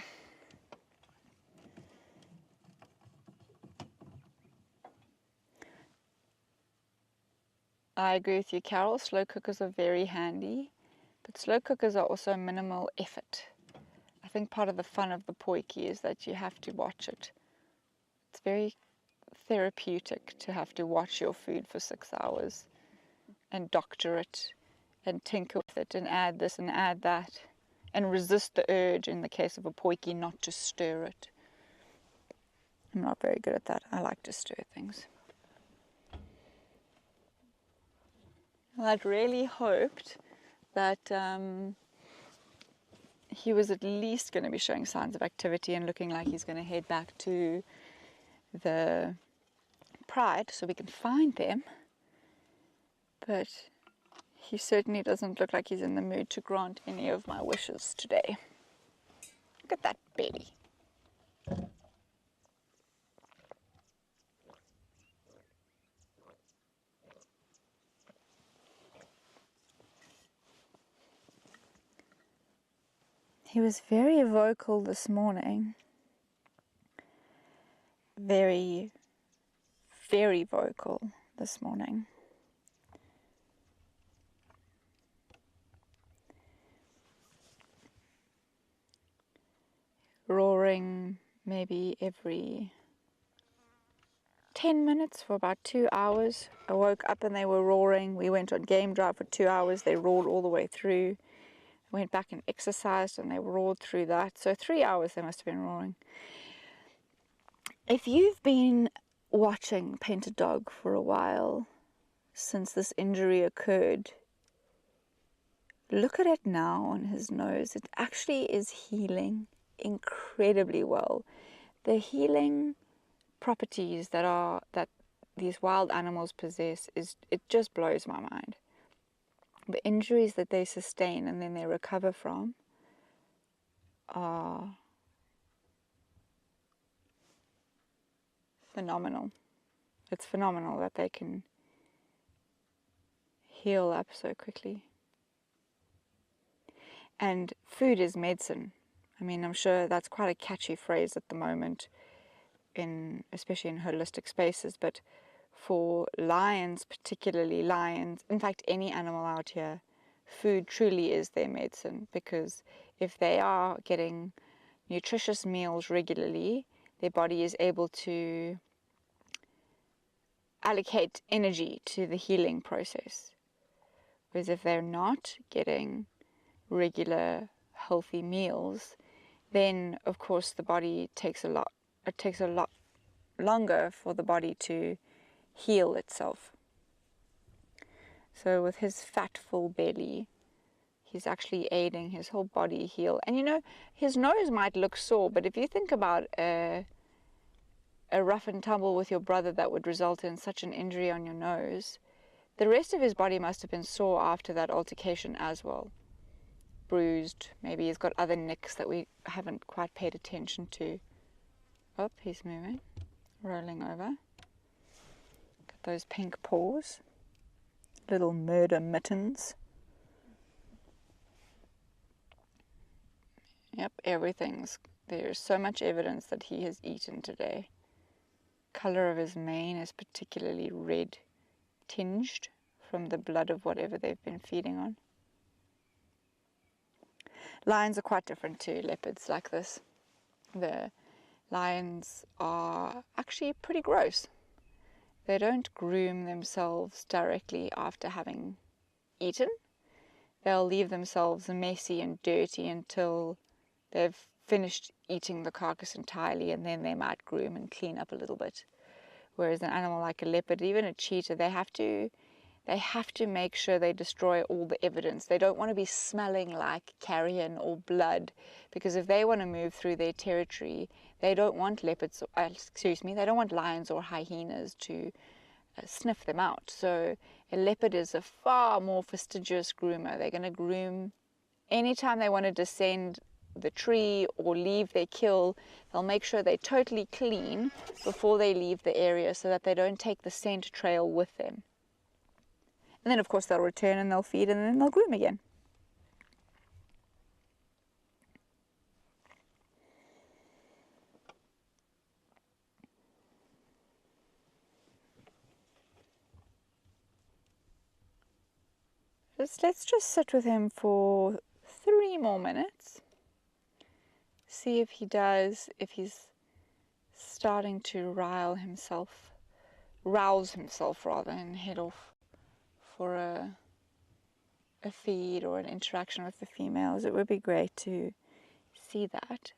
I agree with you, Carol. Slow cookers are very handy. But slow cookers are also minimal effort. I think part of the fun of the potjie is that you have to watch it. It's very therapeutic to have to watch your food for 6 hours and doctor it and tinker with it and add this and add that and resist the urge in the case of a potjie not to stir it. I'm not very good at that. I like to stir things. I'd really hoped that he was at least going to be showing signs of activity and looking like he's going to head back to the Pride so we can find them. But he certainly doesn't look like he's in the mood to grant any of my wishes today. Look at that belly. He was very vocal this morning. Very, very vocal this morning. Roaring maybe every 10 minutes for about 2 hours. I woke up and they were roaring. We went on game drive for 2 hours. They roared all the way through. went back and exercised, and they roared through that. So 3 hours they must have been roaring. If you've been watching Painted Dog for a while, since this injury occurred, look at it now on his nose. It actually is healing incredibly well. The healing properties that these wild animals possess, it just blows my mind. The injuries that they sustain and then they recover from are phenomenal. It's phenomenal that they can heal up so quickly. And food is medicine. I mean, I'm sure that's quite a catchy phrase at the moment, especially in holistic spaces, but for lions, particularly lions, in fact any animal out here, food truly is their medicine, because if they are getting nutritious meals regularly, their body is able to allocate energy to the healing process. Whereas if they're not getting regular healthy meals, then of course the body takes a lot longer for the body to heal itself. So with his fat full belly, he's actually aiding his whole body heal. And you know, his nose might look sore, but if you think about a rough and tumble with your brother that would result in such an injury on your nose, the rest of his body must have been sore after that altercation as well. Bruised, maybe he's got other nicks that we haven't quite paid attention to. Oh, he's moving, rolling over. Got those pink paws, little murder mittens. Yep, there's so much evidence that he has eaten today. Color of his mane is particularly red tinged from the blood of whatever they've been feeding on. Lions are quite different to leopards like this. The lions are actually pretty gross. They don't groom themselves directly after having eaten. They'll leave themselves messy and dirty until they've finished eating the carcass entirely, and then they might groom and clean up a little bit. Whereas an animal like a leopard, even a cheetah, they have to make sure they destroy all the evidence. They don't want to be smelling like carrion or blood, because if they want to move through their territory, they don't want they don't want lions or hyenas to sniff them out. So a leopard is a far more fastidious groomer. They're going to groom anytime they want to descend the tree or leave their kill. They'll make sure they're totally clean before they leave the area, so that they don't take the scent trail with them. And then of course they'll return and they'll feed, and then they'll groom again. Let's just sit with him for 3 more minutes. See if he's starting to rouse himself rather, and head off for a feed or an interaction with the females. It would be great to see that.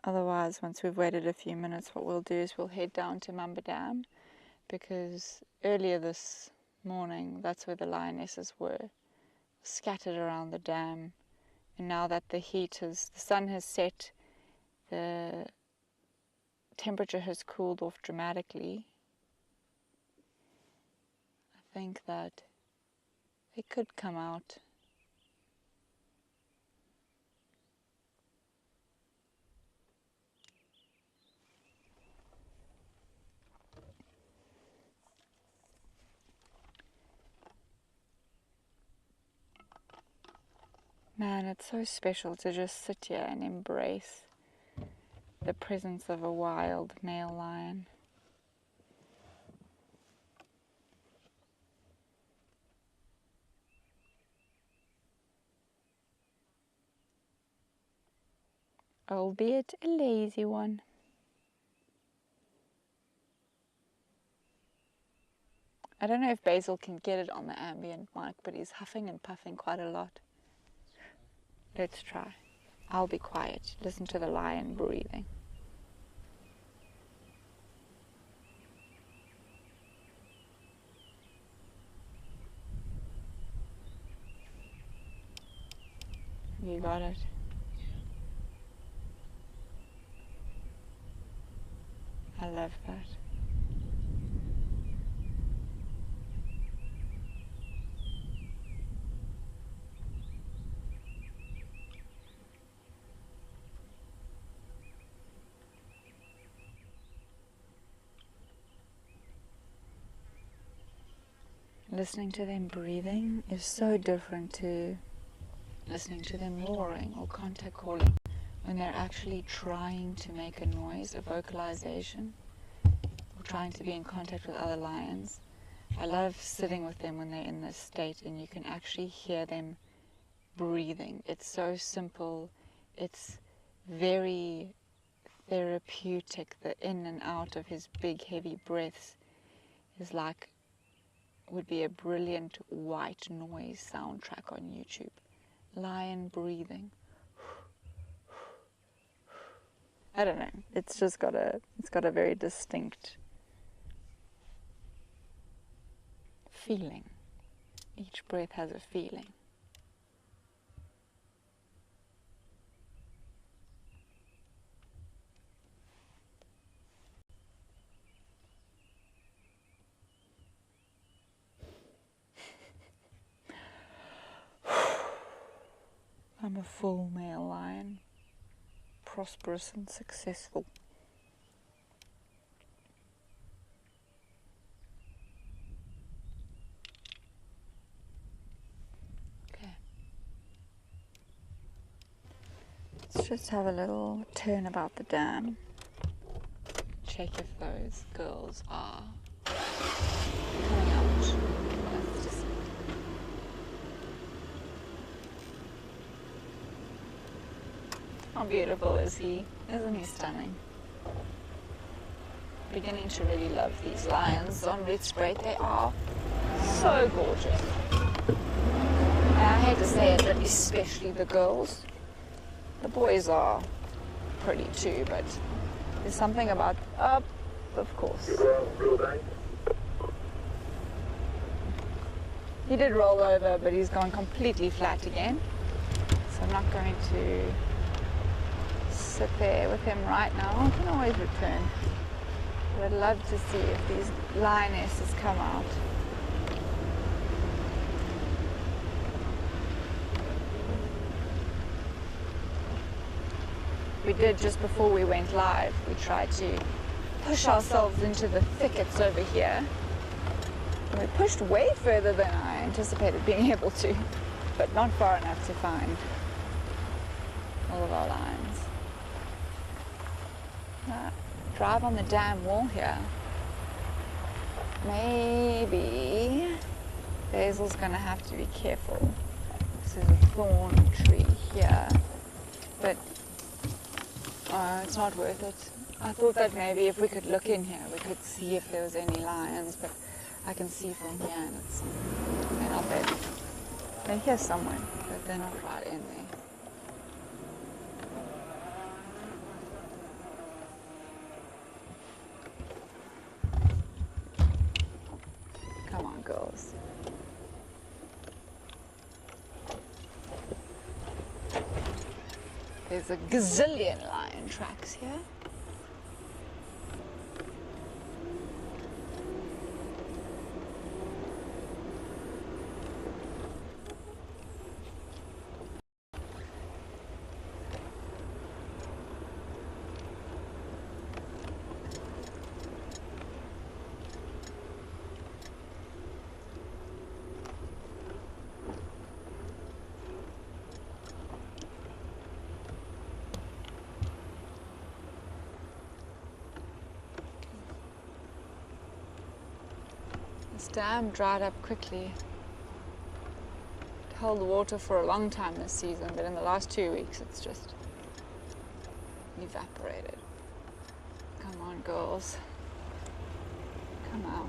Otherwise, once we've waited a few minutes, what we'll do is we'll head down to Mamba Dam, because earlier this morning, that's where the lionesses were, scattered around the dam. And now that the sun has set, the temperature has cooled off dramatically, I think that they could come out. Man, it's so special to just sit here and embrace the presence of a wild male lion. Albeit a lazy one. I don't know if Basil can get it on the ambient mic, but he's huffing and puffing quite a lot. Let's try. I'll be quiet. Listen to the lion breathing. You got it. I love that. Listening to them breathing is so different to listening to them roaring or contact calling when they're actually trying to make a noise, a vocalization, or trying to be in contact with other lions. I love sitting with them when they're in this state and you can actually hear them breathing. It's so simple. It's very therapeutic. The in and out of his big heavy breaths is like would be a brilliant white noise soundtrack on YouTube. Lion breathing. I don't know. It's just got a very distinct feeling. Each breath has a feeling. I'm a full male lion, prosperous and successful. Okay. Let's just have a little turn about the dam. Check if those girls are coming out. Let's just see. How beautiful is he? Isn't he stunning? Beginning to really love these lions on Rietspruit. They are so gorgeous. And I hate to say it, but especially the girls. The boys are pretty too, but there's something about of course. He did roll over, but he's gone completely flat again. So I'm not going to sit there with him right now. I can always return. But I'd love to see if these lionesses come out. We did just before we went live. We tried to push ourselves into the thickets over here. And we pushed way further than I anticipated being able to, but not far enough to find all of our lions. Drive on the dam wall here. Maybe Basil's gonna have to be careful. This is a thorn tree here, but it's not worth it. I thought that maybe if we could look in here, we could see if there was any lions, but I can see from here and they're not there. They're here somewhere, but they're not right in there. Come on, girls. There's a gazillion lion tracks here. This dam dried up quickly. It held the water for a long time this season, but in the last 2 weeks it's just evaporated. Come on, girls. Come out.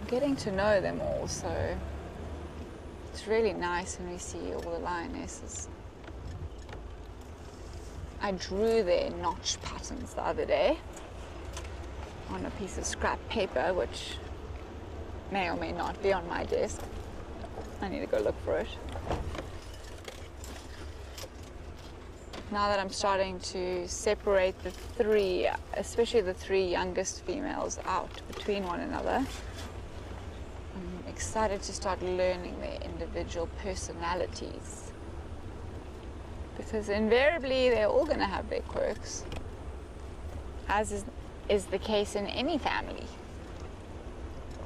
I'm getting to know them all, so it's really nice when we see all the lionesses. I drew their notch patterns the other day on a piece of scrap paper, which may or may not be on my desk. I need to go look for it. Now that I'm starting to separate the three, especially the three youngest females, out between one another, I'm excited to start learning their individual personalities. Because invariably they're all going to have their quirks, as is the case in any family,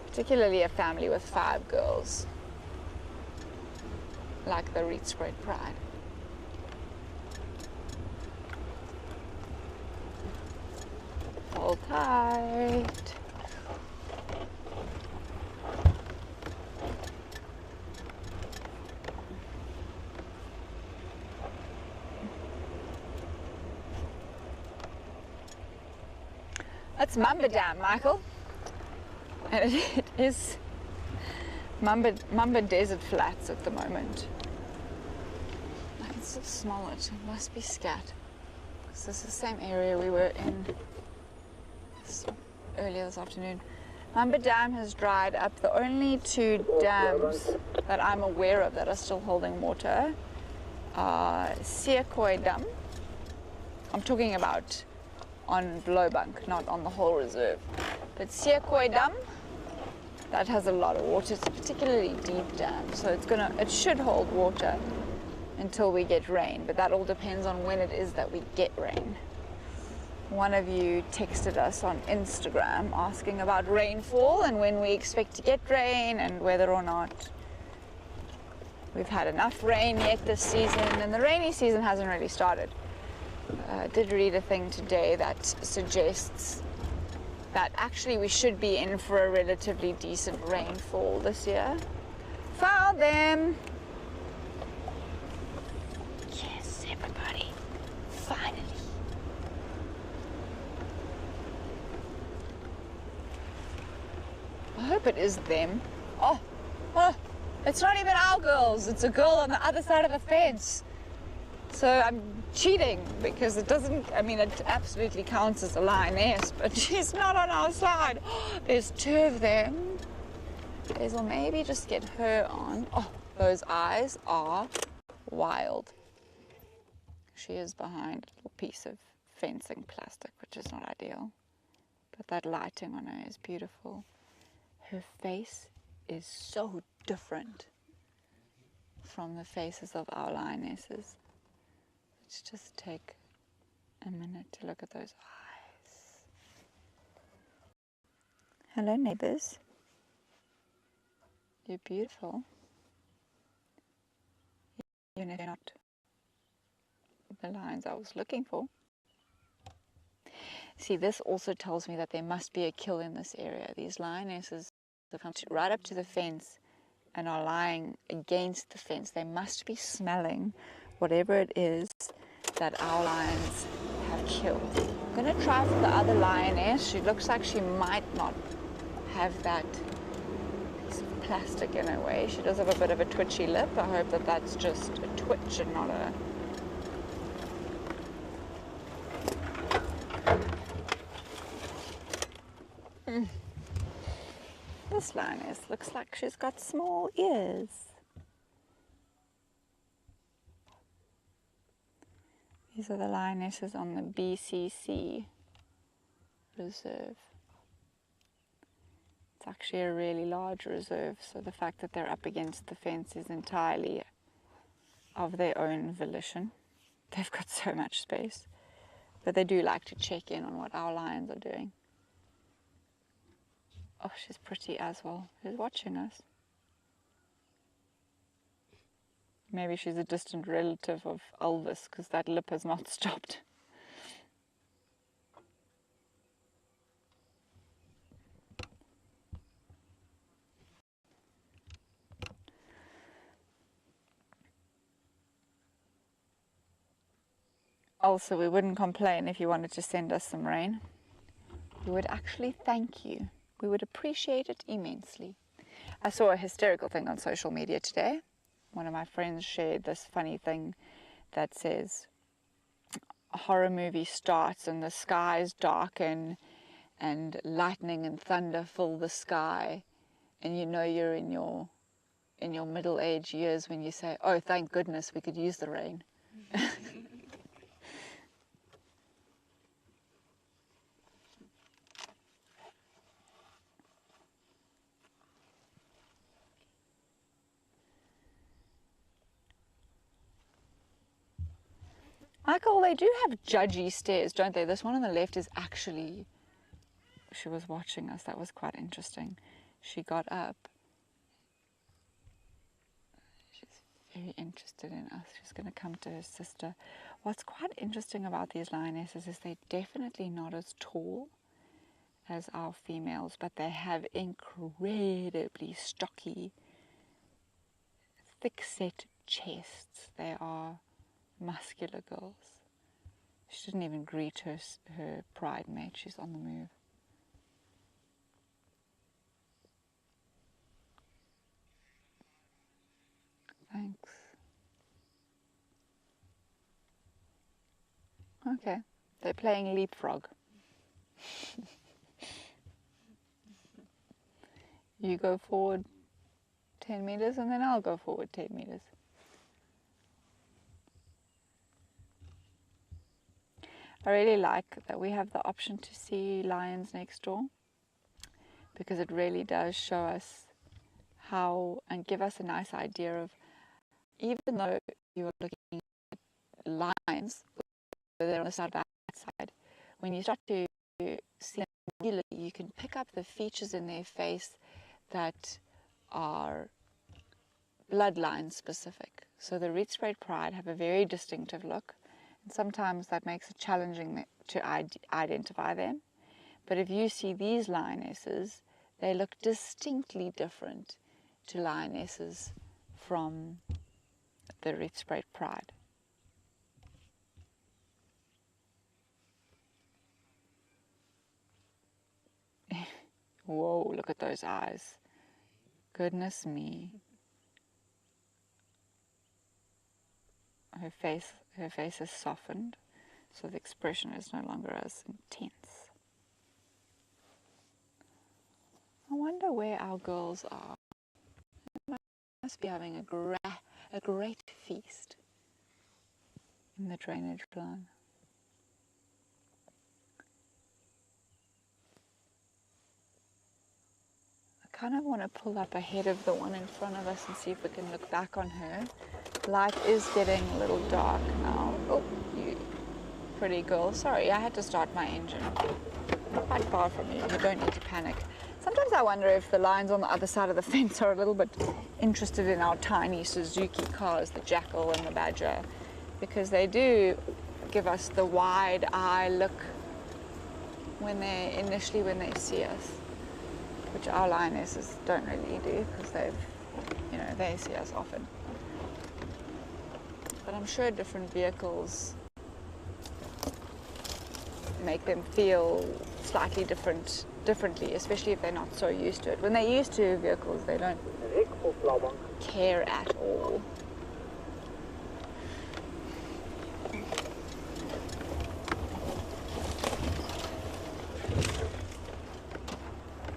particularly a family with 5 girls, like the Rietspruit Pride. Hold tight. That's Mamba Dam, Michael. And it is Mamba Desert Flats at the moment. I can still smell it. It must be scat. Because this is the same area we were in earlier this afternoon. Mamba Dam has dried up. The only 2 dams that I'm aware of that are still holding water are Seakoi Dam. I'm talking about on Blowbank, not on the whole reserve. But Seakoi Dam, that has a lot of water. It's a particularly deep dam, so it should hold water until we get rain, but that all depends on when it is that we get rain. One of you texted us on Instagram asking about rainfall and when we expect to get rain and whether or not we've had enough rain yet this season, and the rainy season hasn't really started. I did read a thing today that suggests that actually we should be in for a relatively decent rainfall this year. Found them! Yes, everybody. Finally. I hope it is them. Oh, it's not even our girls. It's a girl on the other side of the fence. So I'm cheating because it doesn't, I mean, it absolutely counts as a lioness, but she's not on our side. There's 2 of them. We'll maybe just get her on. Oh, those eyes are wild. She is behind a little piece of fencing plastic, which is not ideal. But that lighting on her is beautiful. Her face is so different from the faces of our lionesses. Let's just take a minute to look at those eyes. Hello, neighbors. You're beautiful. Even if you're not the lions I was looking for. See, this also tells me that there must be a kill in this area. These lionesses have come right up to the fence and are lying against the fence. They must be smelling whatever it is that our lions have killed. I'm going to try for the other lioness. She looks like she might not have that piece of plastic in her way. She does have a bit of a twitchy lip. I hope that that's just a twitch and not a... This lioness looks like she's got small ears. These are the lionesses on the BCC reserve. It's actually a really large reserve, so the fact that they're up against the fence is entirely of their own volition. They've got so much space, but they do like to check in on what our lions are doing. Oh, she's pretty as well. She's watching us. Maybe she's a distant relative of Elvis, because that lip has not stopped. Also, we wouldn't complain if you wanted to send us some rain. We would actually thank you We would appreciate it immensely. I saw a hysterical thing on social media today. One of my friends shared this funny thing that says a horror movie starts and the skies darken and lightning and thunder fill the sky, and you know you're in your middle-aged years when you say, oh, thank goodness we could use the rain. Michael, they do have judgy stares, don't they? This one on the left is actually, she was watching us. That was quite interesting. She got up. She's very interested in us. She's going to come to her sister. What's quite interesting about these lionesses is they're definitely not as tall as our females, but they have incredibly stocky, thick-set chests. They are muscular girls. She didn't even greet her pride mate. She's on the move. Thanks. Okay, they're playing leapfrog. You go forward 10 meters and then I'll go forward 10 meters. I really like that we have the option to see lions next door, because it really does show us how and give us a nice idea of, even though you're looking at lions, they're on the side of that side, when you start to see them regularly, you can pick up the features in their face that are bloodline specific. So the Rietspruit pride have a very distinctive look. Sometimes that makes it challenging to identify them. But if you see these lionesses, they look distinctly different to lionesses from the Rietspruit pride. Whoa, look at those eyes. Goodness me. Her face is softened, so the expression is no longer as intense. I wonder where our girls are. They must be having a great feast in the drainage plan. I kind of want to pull up ahead of the one in front of us and see if we can look back on her. Light is getting a little dark now. Oh, you pretty girl. Sorry, I had to start my engine. Quite far from you. You don't need to panic. Sometimes I wonder if the lions on the other side of the fence are a little bit interested in our tiny Suzuki cars, the Jackal and the Badger, because they do give us the wide eye look when they see us, which our lionesses don't really do, because they see us often. But I'm sure different vehicles make them feel slightly differently, especially if they're not so used to it. When they're used to vehicles, they don't care at all.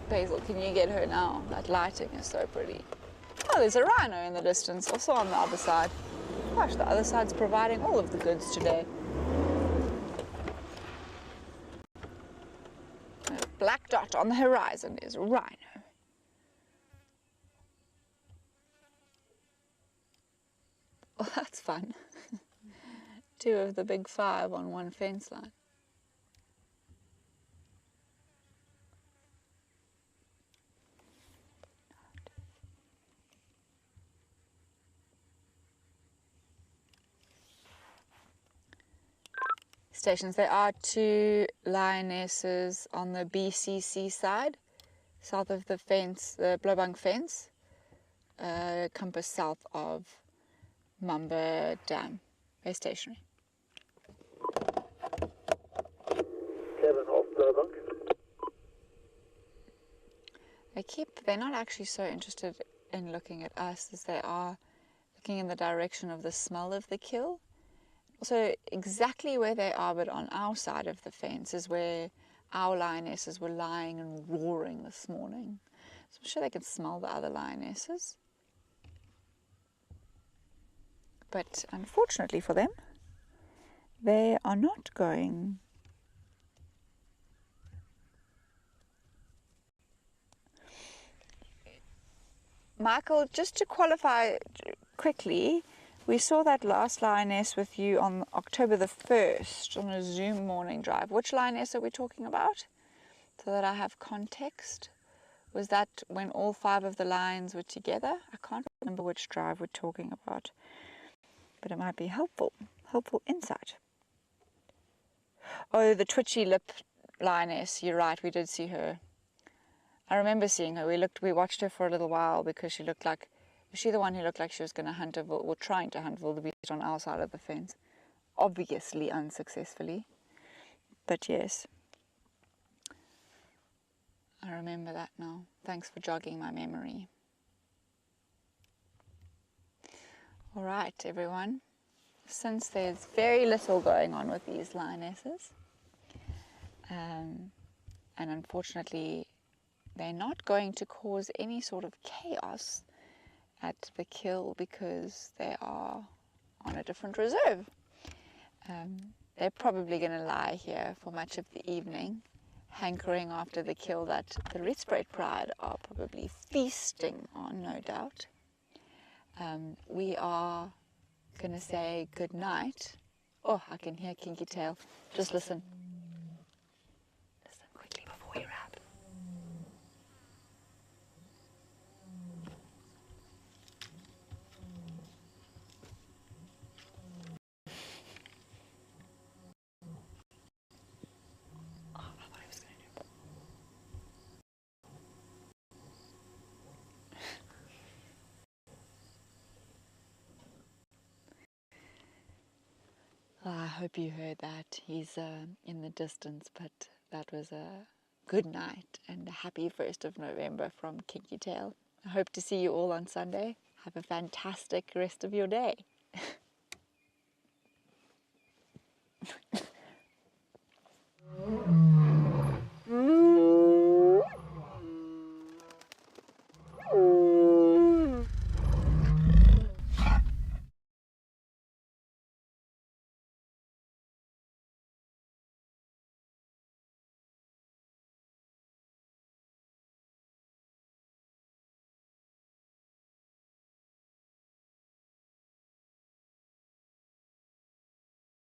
Basil, can you get her now? That lighting is so pretty. Oh, there's a rhino in the distance, also on the other side. Gosh, the other side's providing all of the goods today. A black dot on the horizon is a rhino. Oh, that's fun. Two of the big five on one fence line. Stations. There are two lionesses on the BCC side, south of the fence, the Blaubank fence, compass south of Mamba Dam. They're stationary. Kevin off Blaubank. they're not actually so interested in looking at us as they are looking in the direction of the smell of the kill. So exactly where they are, but on our side of the fence is where our lionesses were lying and roaring this morning. So I'm sure they can smell the other lionesses. But unfortunately for them, they are not going. Michael, just to qualify quickly, we saw that last lioness with you on October the 1st on a Zoom morning drive. Which lioness are we talking about? So that I have context. Was that when all 5 of the lions were together? I can't remember which drive we're talking about, but it might be helpful insight. Oh, the twitchy lip lioness, you're right, we did see her. I remember seeing her. We watched her for a little while because she looked like, was she the one who looked like she was going to hunt or trying to hunt wildebeest on our side of the fence? Obviously unsuccessfully, but yes. I remember that now. Thanks for jogging my memory. All right, everyone. Since there's very little going on with these lionesses, and unfortunately they're not going to cause any sort of chaos at the kill because they are on a different reserve. They're probably going to lie here for much of the evening, hankering after the kill that the Rietspruit Pride are probably feasting on, no doubt. We are going to say good night. Oh, I can hear Kinky Tail. Just listen. Listen quickly before we wrap. Oh, I thought he was going to do it. I hope you heard that. He's in the distance, but that was a good night and a happy 1st of November from Kinky Tail. I hope to see you all on Sunday. Have a fantastic rest of your day.